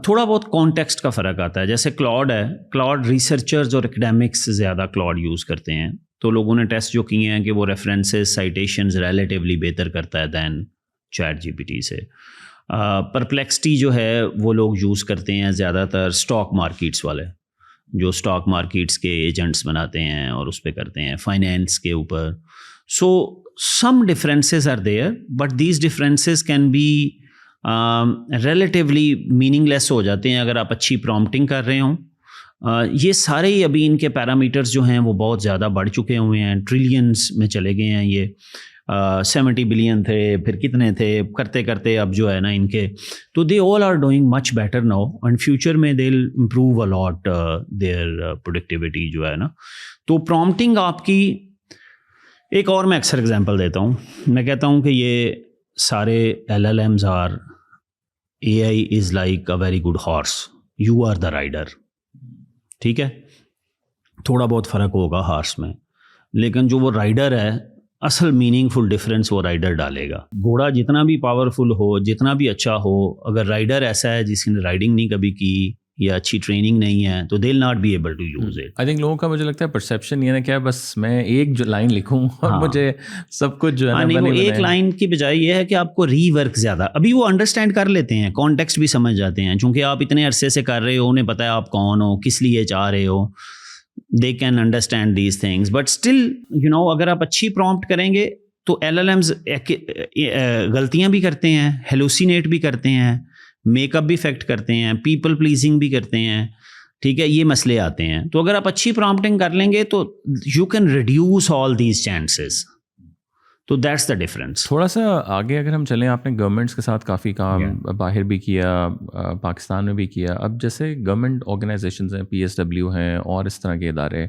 تھوڑا بہت کانٹیکسٹ کا فرق آتا ہے. جیسے کلاؤڈ ہے, کلاؤڈ ریسرچرز اور اکیڈیمکس زیادہ کلاؤڈ یوز کرتے ہیں, تو لوگوں نے ٹیسٹ جو کیے ہیں کہ وہ ریفرنسز سائٹیشنز ریلیٹیولی بہتر کرتا ہے دین ChatGPT سے. پرپلیکسٹی جو ہے وہ لوگ یوز کرتے ہیں زیادہ تر اسٹاک مارکیٹس والے, جو اسٹاک مارکیٹس کے ایجنٹس بناتے ہیں اور اس پہ کرتے ہیں فائنینس کے اوپر. So some differences are there but these differences can be relatively meaningless ہو جاتے ہیں اگر آپ اچھی پرومپٹنگ کر رہے ہوں. یہ سارے ہی ابھی ان کے پیرامیٹرز جو ہیں وہ بہت زیادہ بڑھ چکے ہوئے ہیں, ٹریلینس میں چلے گئے ہیں. یہ 70 بلین تھے, پھر کتنے تھے, کرتے کرتے اب جو ہے نا ان کے, تو they all are doing much better now and future میں they will improve a lot their productivity جو ہے نا. تو پرومپٹنگ آپ کی, ایک اور میں اکثر اگزامپل دیتا ہوں, میں کہتا ہوں کہ یہ سارے LLMs are AI is like a very good horse, you are the rider. ٹھیک ہے, تھوڑا بہت فرق ہوگا ہارس میں, لیکن جو وہ رائڈر ہے اصل میننگ فل ڈفرینس وہ رائڈر ڈالے گا. گھوڑا جتنا بھی پاورفل ہو, جتنا بھی اچھا ہو, اگر رائڈر ایسا ہے جس نے رائڈنگ نہیں کبھی کی یا اچھی ٹریننگ نہیں ہے تو they will not be able to use it. I think لوگوں کا مجھے لگتا ہے پرسیپشن یہ ہے کہ بس میں ایک جو لائن لکھوں اور مجھے سب کچھ جو ہے نا ایک لائن کی بجائے یہ ہے کہ آپ کو ری ورک زیادہ, ابھی وہ انڈرسٹینڈ کر لیتے ہیں, کانٹیکسٹ بھی سمجھ جاتے ہیں, چونکہ آپ اتنے عرصے سے کر رہے ہو, انہیں پتہ ہے آپ کون ہو, کس لیے چاہ رہے ہو. They can understand these things, but still you know اگر آپ اچھی پرومپٹ کریں گے تو LLMs غلطیاں بھی کرتے ہیں, ہیلوسینیٹ بھی کرتے ہیں, میک اپ بھی افیکٹ کرتے ہیں, پیپل پلیزنگ بھی کرتے ہیں. ٹھیک ہے, یہ مسئلے آتے ہیں. تو اگر آپ اچھی پرومپٹنگ کر لیں گے تو you can reduce all these chances. تو دیٹس دا ڈفرینس. تھوڑا سا آگے اگر ہم چلیں, آپ نے گورنمنٹس کے ساتھ کافی کام باہر بھی کیا, پاکستان میں بھی کیا. اب جیسے گورنمنٹ آرگنائزیشنز ہیں, PSW ہیں اور اس طرح کے ادارے,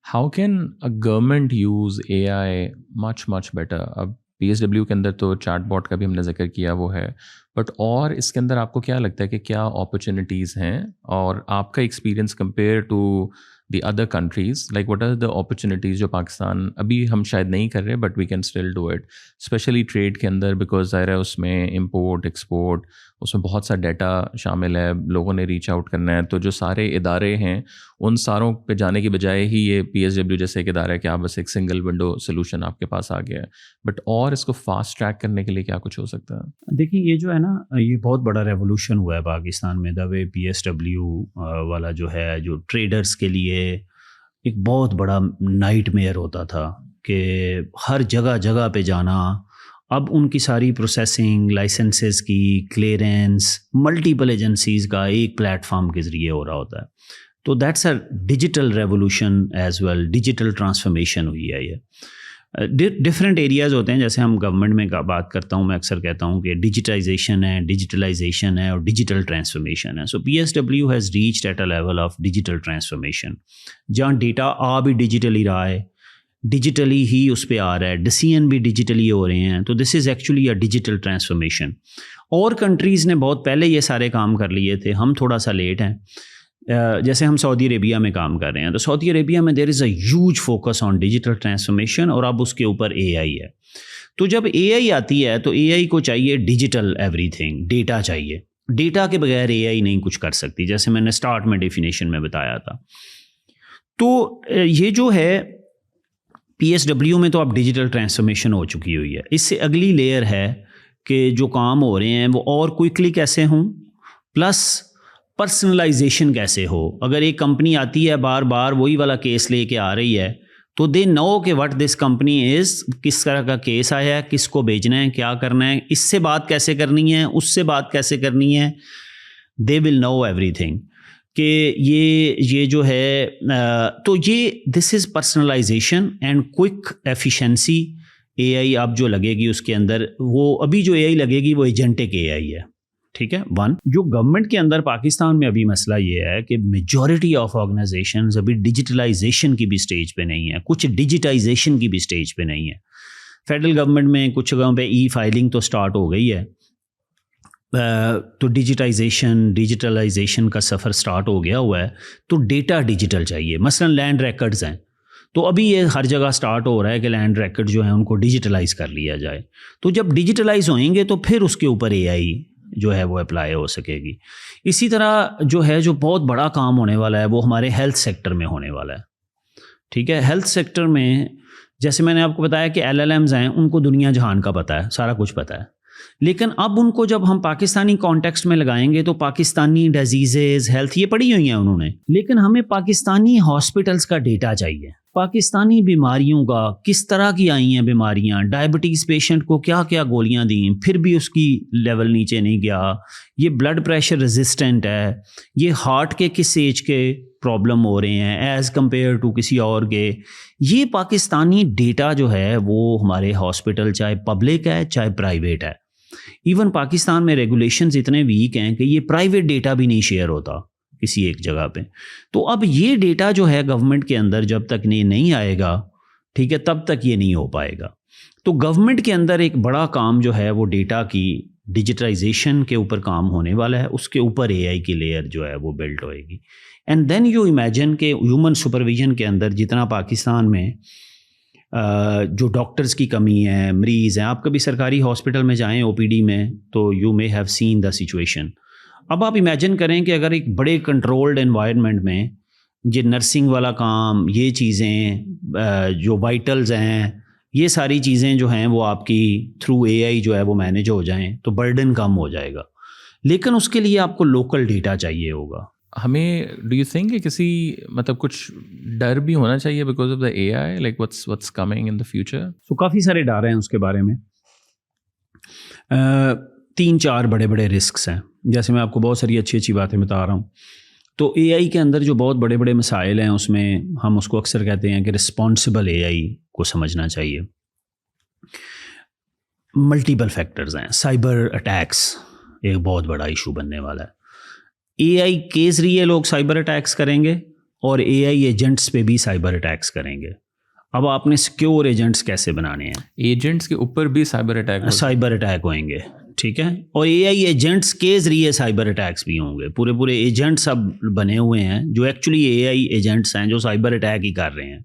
how can a government use AI much better? اب PSW کے اندر تو چیٹ باٹ کا بھی ہم نے ذکر کیا وہ ہے, بٹ اور اس کے اندر آپ کو کیا لگتا ہے کہ کیا اپرچونیٹیز ہیں, اور آپ کا experience compare to the other countries, like what are the opportunities جو پاکستان ابھی ہم شاید نہیں کر رہے but we can still do it, especially trade کے اندر, بیکاز ظاہر ہے اس میں امپورٹ ایکسپورٹ, اس میں بہت سا ڈیٹا شامل ہے, لوگوں نے ریچ آؤٹ کرنا ہے. تو جو سارے ادارے ہیں ان ساروں پہ جانے کی بجائے ہی یہ PSW جیسے ایک ادارہ ہے کہ آپ بس ایک سنگل ونڈو سولوشن آپ کے پاس آ گیا ہے, بٹ اور اس کو فاسٹ ٹریک کرنے کے لیے کیا کچھ ہو سکتا ہے؟ دیکھیں یہ جو ہے نا, یہ بہت بڑا ریولوشن ہوا ہے پاکستان میں. دا وے PSW والا جو ہے, جو ٹریڈرز کے لیے ایک بہت بڑا نائٹ میئر ہوتا تھا کہ ہر جگہ پہ جانا, اب ان کی ساری پروسیسنگ, لائسنسز کی کلیئرنس, ملٹیپل ایجنسیز کا ایک پلیٹ فارم کے ذریعے ہو رہا ہوتا ہے. تو that's a digital revolution as well, digital transformation ہوئی ہے. یہ ڈفرینٹ ایریاز ہوتے ہیں, جیسے ہم گورنمنٹ میں بات کرتا ہوں, میں اکثر کہتا ہوں کہ ڈیجیٹائزیشن ہے, ڈیجیٹلائزیشن ہے اور ڈیجیٹل ٹرانسفارمیشن ہے. So PSW has reached at a level of digital transformation, جہاں ڈیٹا آ بھی ڈیجیٹلی رہا ہے, ڈیجیٹلی ہی اس پہ آ رہا ہے, ڈیسیژن بھی ڈیجیٹلی ہو رہے ہیں. تو this is actually a digital transformation. اور کنٹریز نے بہت پہلے یہ سارے کام کر لیے تھے, ہم تھوڑا سا لیٹ ہیں. جیسے ہم سعودی عربیہ میں کام کر رہے ہیں تو سعودی عربیہ میں there is a huge focus on digital transformation اور اب اس کے اوپر اے آئی ہے. تو جب اے آئی آتی ہے تو اے آئی کو چاہیے ڈیجیٹل ایوری تھنگ, ڈیٹا چاہیے. ڈیٹا کے بغیر اے آئی نہیں کچھ کر سکتی, جیسے میں نے اسٹارٹ میں ڈیفینیشن میں بتایا تھا. تو یہ جو ہے پی ایس ڈبلیو میں تو اب ڈیجیٹل ٹرانسفارمیشن ہو چکی ہوئی ہے. اس سے اگلی لیئر ہے کہ جو کام ہو رہے ہیں وہ اور کوئکلی کیسے ہوں, پلس پرسنلائزیشن کیسے ہو. اگر ایک کمپنی آتی ہے بار بار وہی والا کیس لے کے آ رہی ہے تو دے نو کہ وٹ دس کمپنی از, کس طرح کا کیس آیا ہے, کس کو بھیجنا ہے, کیا کرنا ہے, اس سے بات کیسے کرنی ہے, اس سے بات کیسے کرنی ہے. دے ول نو ایوری تھنگ کہ یہ جو ہے. تو یہ دس از پرسنلائزیشن اینڈ کوئک ایفیشنسی. اے آئی اب جو لگے گی اس کے اندر, وہ ابھی جو اے آئی لگے گی وہ ایجنٹک اے آئی ہے. ٹھیک ہے. جو گورنمنٹ کے اندر پاکستان میں ابھی مسئلہ یہ ہے کہ میجورٹی آف آرگنائزیشنز ابھی ڈیجیٹلائزیشن کی بھی سٹیج پہ نہیں ہے, کچھ ڈیجیٹائزیشن کی بھی سٹیج پہ نہیں ہے. فیڈرل گورنمنٹ میں کچھ جگہوں پہ ای فائلنگ تو سٹارٹ ہو گئی ہے, تو ڈیجیٹلائزیشن کا سفر سٹارٹ ہو گیا ہوا ہے. تو ڈیٹا ڈیجیٹل چاہیے. مثلا لینڈ ریکارڈز ہیں تو ابھی یہ ہر جگہ سٹارٹ ہو رہا ہے کہ لینڈ ریکارڈ جو ہیں ان کو ڈیجیٹلائز کر لیا جائے. تو جب ڈیجیٹلائز ہوئیں گے تو پھر اس کے اوپر اے آئی جو ہے وہ اپلائی ہو سکے گی. اسی طرح جو ہے جو بہت بڑا کام ہونے والا ہے وہ ہمارے ہیلتھ سیکٹر میں ہونے والا ہے. ٹھیک ہے. ہیلتھ سیکٹر میں جیسے میں نے آپ کو بتایا کہ ایل ایل ایمز ہیں, ان کو دنیا جہان کا پتہ ہے, سارا کچھ پتہ ہے. لیکن اب ان کو جب ہم پاکستانی کانٹیکسٹ میں لگائیں گے تو پاکستانی ڈیزیزز, ہیلتھ یہ پڑھی ہوئی ہیں انہوں نے, لیکن ہمیں پاکستانی ہاسپٹلس کا ڈیٹا چاہیے. پاکستانی بیماریوں کا, کس طرح کی آئی ہیں بیماریاں, ڈائبٹیز پیشنٹ کو کیا کیا گولیاں دیں پھر بھی اس کی لیول نیچے نہیں گیا, یہ بلڈ پریشر ریزسٹنٹ ہے, یہ ہارٹ کے کس ایج کے پرابلم ہو رہے ہیں ایز کمپیئر ٹو کسی اور کے. یہ پاکستانی ڈیٹا جو ہے وہ ہمارے ہاسپٹل چاہے پبلک ہے چاہے پرائیویٹ ہے, ایون پاکستان میں ریگولیشنز اتنے ویک ہیں کہ یہ پرائیویٹ ڈیٹا بھی نہیں شیئر ہوتا کسی ایک جگہ پہ. تو اب یہ ڈیٹا جو ہے گورنمنٹ کے اندر جب تک نہیں آئے گا, ٹھیک ہے, تب تک یہ نہیں ہو پائے گا. تو گورنمنٹ کے اندر ایک بڑا کام جو ہے وہ ڈیٹا کی ڈیجیٹائزیشن کے اوپر کام ہونے والا ہے. اس کے اوپر اے آئی کی لیئر جو ہے وہ بلڈ ہوئے گی. اینڈ دین یو امیجن کہ ہیومن سپرویژن کے اندر جتنا پاکستان میں جو ڈاکٹرز کی کمی ہے, مریض ہیں, آپ کبھی سرکاری ہاسپٹل میں جائیں او پی ڈی میں تو you may have seen the situation. اب آپ امیجن کریں کہ اگر ایک بڑے کنٹرولڈ انوائرمنٹ میں یہ نرسنگ والا کام, یہ چیزیں جو وائٹلز ہیں, یہ ساری چیزیں جو ہیں وہ آپ کی تھرو اے آئی جو ہے وہ مینیج ہو جائیں تو برڈن کم ہو جائے گا. لیکن اس کے لیے آپ کو لوکل ڈیٹا چاہیے ہوگا. ہمیں ڈو یو تھنک کہ کسی مطلب کچھ ڈر بھی ہونا چاہیے because of the a I, like what's coming in the future? تو کافی سارے ڈر ہیں اس کے بارے میں. 3-4 بڑے بڑے رسکس ہیں, جیسے میں آپ کو بہت ساری اچھی باتیں بتا رہا ہوں. تو اے آئی کے اندر جو بہت بڑے بڑے مسائل ہیں اس میں ہم اس کو اکثر کہتے ہیں کہ رسپانسبل اے آئی کو سمجھنا چاہیے. ملٹیپل فیکٹرز ہیں. سائبر اٹیکس ایک بہت بڑا ایشو بننے والا ہے. اے آئی کے ذریعے لوگ سائبر اٹیکس کریں گے اور اے آئی ایجنٹس پہ بھی سائبر اٹیکس کریں گے. اب آپ نے سیکیور ایجنٹس کیسے بنانے ہیں؟ ایجنٹس کے اوپر بھی سائبر اٹیک ہوئیں گے. ٹھیک ہے. اور اے آئی ایجنٹس کے ذریعے سائبر اٹیکس بھی ہوں گے. پورے ایجنٹس اب بنے ہوئے ہیں جو ایکچولی اے آئی ایجنٹس ہیں جو سائبر اٹیک ہی کر رہے ہیں.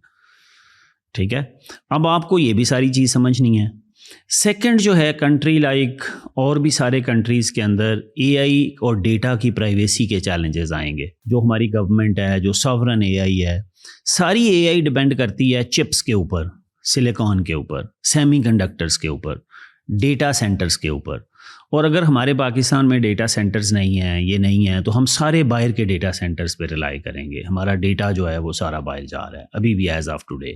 ٹھیک ہے. اب آپ کو یہ بھی ساری چیز سمجھنی ہے. سیکنڈ جو ہے, کنٹری لائک اور بھی سارے کنٹریز کے اندر اے آئی اور ڈیٹا کی پرائیویسی کے چیلنجز آئیں گے. جو ہماری گورنمنٹ ہے, جو ساورن اے آئی ہے, ساری اے آئی ڈیپینڈ کرتی ہے چپس کے اوپر, سلیکان کے اوپر, سیمی کنڈکٹرز کے اوپر, ڈیٹا سینٹرز کے اوپر. اور اگر ہمارے پاکستان میں ڈیٹا سینٹرز نہیں ہیں, یہ نہیں ہیں, تو ہم سارے باہر کے ڈیٹا سینٹرز پہ ریلائی کریں گے. ہمارا ڈیٹا جو ہے وہ سارا باہر جا رہا ہے ابھی بھی ایز آف ٹوڈے.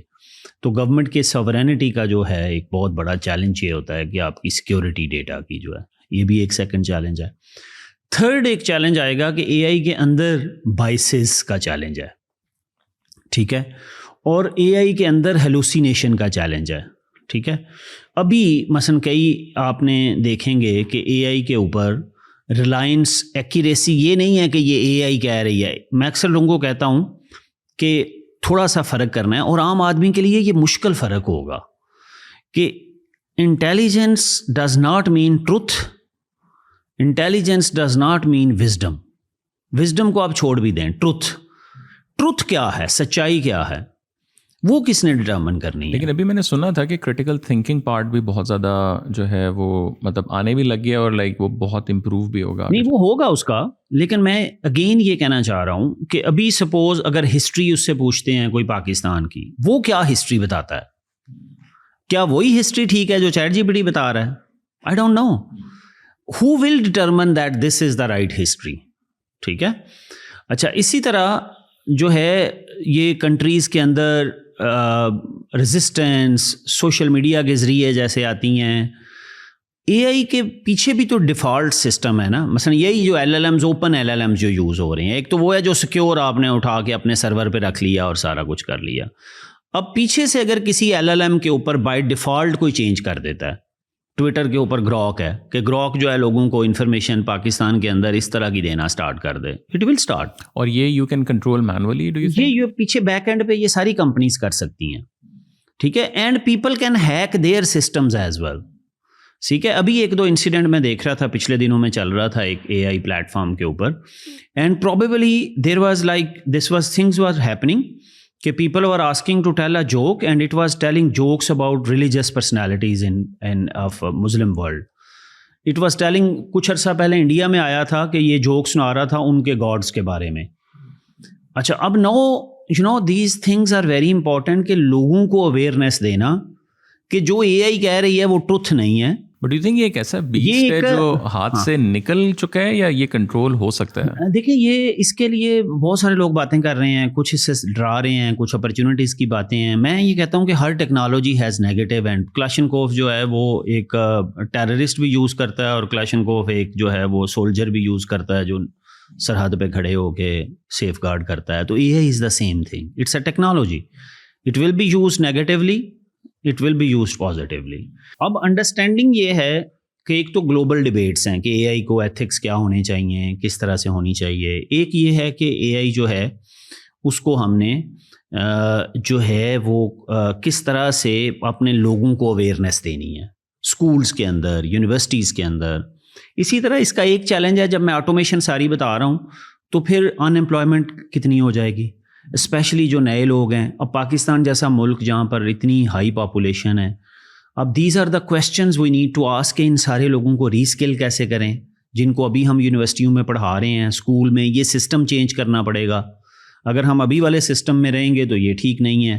تو گورنمنٹ کے سورینٹی کا جو ہے ایک بہت بڑا چیلنج یہ ہوتا ہے کہ آپ کی سیکیورٹی ڈیٹا کی جو ہے, یہ بھی ایک سیکنڈ چیلنج ہے. تھرڈ ایک چیلنج آئے گا کہ اے آئی کے اندر بائسز کا چیلنج ہے. ٹھیک ہے. اور اے آئی کے اندر ہیلوسینیشن کا چیلنج ہے. ٹھیک ہے. ابھی مثلا کئی آپ نے دیکھیں گے کہ اے آئی کے اوپر ریلائنس ایکیریسی یہ نہیں ہے کہ یہ اے آئی کہہ رہی ہے. میں اکثر لوگوں کو کہتا ہوں کہ تھوڑا سا فرق کرنا ہے, اور عام آدمی کے لیے یہ مشکل فرق ہوگا کہ intelligence does not mean truth, intelligence does not mean wisdom. Wisdom کو آپ چھوڑ بھی دیں, ٹروتھ کیا ہے, سچائی کیا ہے, وہ کس نے ڈٹرمن کرنی ہے. لیکن ابھی میں نے سنا تھا کہ کرٹیکل تھنکنگ پارٹ بھی بہت زیادہ جو ہے وہ مطلب آنے بھی لگ گیا اور لائک وہ بہت امپروو بھی ہوگا. نہیں وہ ہوگا اس کا, لیکن میں اگین یہ کہنا چاہ رہا ہوں کہ ابھی سپوز اگر ہسٹری اس سے پوچھتے ہیں کوئی پاکستان کی, وہ کیا ہسٹری بتاتا ہے؟ کیا وہی ہسٹری ٹھیک ہے جو چیٹ جی پی ٹی بتا رہا ہے؟ I don't know. Who will determine that this is the right history. ٹھیک ہے. اچھا, اسی طرح جو ہے یہ کنٹریز کے اندر ریزسٹنس سوشل میڈیا کے ذریعے جیسے آتی ہیں, اے آئی کے پیچھے بھی تو ڈیفالٹ سسٹم ہے نا. مثلا یہی جو LLMs, open LLMs جو یوز ہو رہے ہیں, ایک تو وہ ہے جو سیکیور آپ نے اٹھا کے اپنے سرور پہ رکھ لیا اور سارا کچھ کر لیا. اب پیچھے سے اگر کسی ایل ایل ایم کے اوپر بائی ڈیفالٹ کوئی چینج کر دیتا ہے, ٹویٹر کے اوپر گروک ہے کہ گروک جو ہے لوگوں کو انفارمیشن پاکستان کے اندر اس طرح کی دینا سٹارٹ کر دے, اٹ ول سٹارٹ. اور یہ you can control manually, do you think? یہ پیچھے بیک اینڈ پہ یہ ساری کمپنیز کر سکتی ہیں. ٹھیک ہے. And people can hack their systems as well. ٹھیک ہے. ابھی ایک دو انسیڈنٹ میں دیکھ رہا تھا, پچھلے دنوں میں چل رہا تھا ایک اے آئی پلیٹ فارم کے اوپر, and probably there was like this was things was happening کہ people were asking to tell a joke and it was telling jokes about religious personalities in of Muslim world. It was telling, کچھ عرصہ پہلے India میں آیا تھا کہ یہ joke سنا رہا تھا ان کے گاڈس کے بارے میں. اچھا, اب these things are very important کہ لوگوں کو اویئرنیس دینا کہ جو اے آئی کہہ رہی ہے وہ ٹروتھ نہیں ہے. بٹ یو تھنک یہ ایک ایسا بیسٹ ہے جو ہاتھ سے نکل چکا ہے یا یہ کنٹرول ہو سکتا ہے؟ دیکھیں, یہ اس کے لیے بہت سارے لوگ باتیں کر رہے ہیں, کچھ اس سے ڈرا رہے ہیں, کچھ اپرچونیٹیز کی باتیں ہیں. میں یہ کہتا ہوں کہ ہر technology has negative end. Kalashnikov جو ہے وہ ایک ٹیررسٹ بھی یوز کرتا ہے اور کلاشنکوف ایک جو ہے وہ سولجر بھی یوز کرتا ہے جو سرحد پہ کھڑے ہو کے سیف گارڈ کرتا ہے. تو یہ is the same thing, it's a technology. It will be use negatively, it will be use positively. اب انڈرسٹینڈنگ یہ ہے کہ ایک تو گلوبل ڈبیٹس ہیں کہ اے آئی کو ایتھکس کیا ہونے چاہیے, کس طرح سے ہونی چاہیے. ایک یہ ہے کہ اے آئی جو ہے اس کو ہم نے جو ہے وہ کس طرح سے اپنے لوگوں کو اویئرنیس دینی ہے اسکولس کے اندر, یونیورسٹیز کے اندر. اسی طرح اس کا ایک چیلنج ہے, جب میں آٹومیشن ساری بتا رہا ہوں تو پھر ان امپلائمنٹ کتنی ہو جائے گی, اسپیشلی جو نئے لوگ ہیں. اب پاکستان جیسا ملک جہاں پر اتنی ہائی پاپولیشن ہے, اب these are the questions we need to ask کہ ان سارے لوگوں کو ری اسکل کیسے کریں, جن کو ابھی ہم یونیورسٹیوں میں پڑھا رہے ہیں, اسکول میں. یہ سسٹم چینج کرنا پڑے گا. اگر ہم ابھی والے سسٹم میں رہیں گے تو یہ ٹھیک نہیں ہے.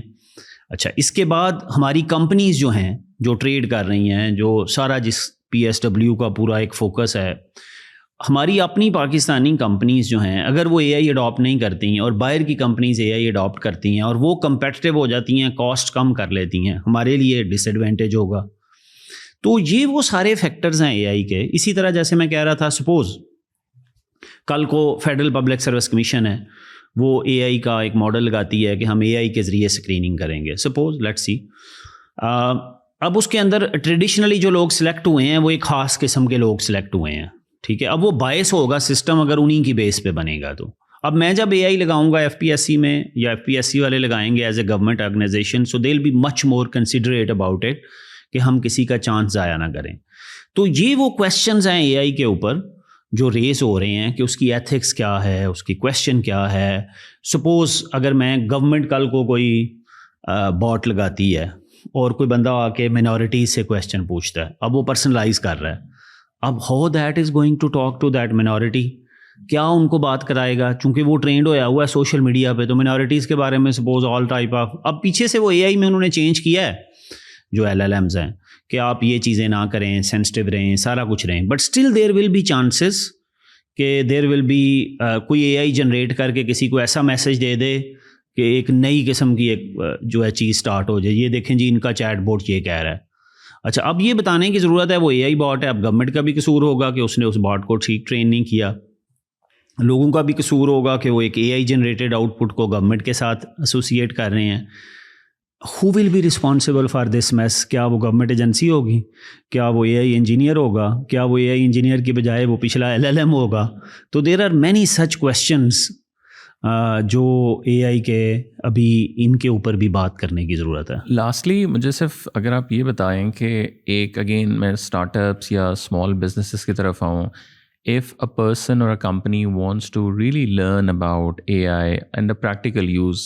اچھا, اس کے بعد ہماری کمپنیز جو ہیں جو ٹریڈ کر رہی ہیں, جو سارا جس پی ایس ڈبلیو کا پورا ایک فوکس ہے, ہماری اپنی پاکستانی کمپنیز جو ہیں اگر وہ اے آئی اڈاپٹ نہیں کرتی ہیں اور باہر کی کمپنیز اے آئی اڈاپٹ کرتی ہیں اور وہ کمپیٹیٹیو ہو جاتی ہیں, کاسٹ کم کر لیتی ہیں, ہمارے لیے ڈس ایڈوانٹیج ہوگا. تو یہ وہ سارے فیکٹرز ہیں اے آئی کے. اسی طرح جیسے میں کہہ رہا تھا, سپوز کل کو فیڈرل پبلک سروس کمیشن ہے, وہ اے آئی کا ایک ماڈل لگاتی ہے کہ ہم اے آئی کے ذریعے اسکریننگ کریں گے. سپوز لیٹس سی, اب اس کے اندر ٹریڈیشنلی جو لوگ سلیکٹ ہوئے ہیں وہ ایک خاص قسم کے لوگ سلیکٹ ہوئے ہیں. ٹھیک ہے. اب وہ باعث ہوگا سسٹم اگر انہیں کی بیس پہ بنے گا. تو اب میں جب اے آئی لگاؤں گا ایف پی ایس سی میں, یا ایف پی ایس سی والے لگائیں گے as a government organization, so they will be much more considerate about it کہ ہم کسی کا چانس ضائع نہ کریں. تو یہ وہ کویسچنز ہیں اے آئی کے اوپر جو ریز ہو رہے ہیں کہ اس کی ایتھکس کیا ہے, اس کی کویسچن کیا ہے. سپوز اگر میں گورنمنٹ کل کو کوئی باٹ لگاتی ہے اور کوئی بندہ آ کے مینورٹیز سے کویسچن پوچھتا ہے, اب وہ پرسنلائز کر رہا ہے, اب how that is going to talk to that minority, کیا ان کو بات کرائے گا؟ چونکہ وہ ٹرینڈ ہوا ہے سوشل میڈیا پہ, تو مینورٹیز کے بارے میں سپوز آل ٹائپ آف. اب پیچھے سے وہ اے آئی میں انہوں نے چینج کیا ہے جو ایل ایل ایمز ہیں کہ آپ یہ چیزیں نہ کریں, سینسٹیو رہیں, سارا کچھ رہیں, but still there will be chances کہ دیر ول بی کوئی اے آئی جنریٹ کر کے کسی کو ایسا میسج دے دے کہ ایک نئی قسم کی ایک جو ہے چیز سٹارٹ ہو جائے. یہ دیکھیں جی ان کا چیٹ بوٹ یہ کہہ رہا ہے. اچھا, اب یہ بتانے کی ضرورت ہے وہ اے آئی باٹ ہے. اب گورنمنٹ کا بھی قصور ہوگا کہ اس نے اس باٹ کو ٹھیک ٹرین نہیں کیا, لوگوں کا بھی قصور ہوگا کہ وہ ایک اے آئی جنریٹڈ آؤٹ پٹ کو گورنمنٹ کے ساتھ ایسوسیٹ کر رہے ہیں. Who will be responsible for this mess? کیا وہ گورنمنٹ ایجنسی ہوگی؟ کیا وہ اے آئی انجینئر ہوگا؟ کیا وہ اے آئی انجینئر کی بجائے وہ پچھلا ایل ایل ایم ہوگا؟ تو there are many such questions جو اے آئی کے ابھی ان کے اوپر بھی بات کرنے کی ضرورت ہے. لاسٹلی مجھے صرف اگر آپ یہ بتائیں کہ ایک اگین میں اسٹارٹ اپس یا اسمال بزنسز کی طرف آؤں, if a person or a company wants to really learn about AI and the practical use,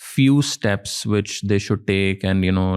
few steps which they should take, and you know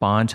5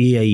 AI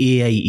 AI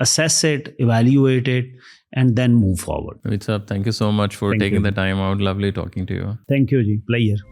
assess it, evaluate it, and then move forward. Naveed Saab, thank you so much for taking the time out. Lovely talking to you. Thank you, ji. Pleasure.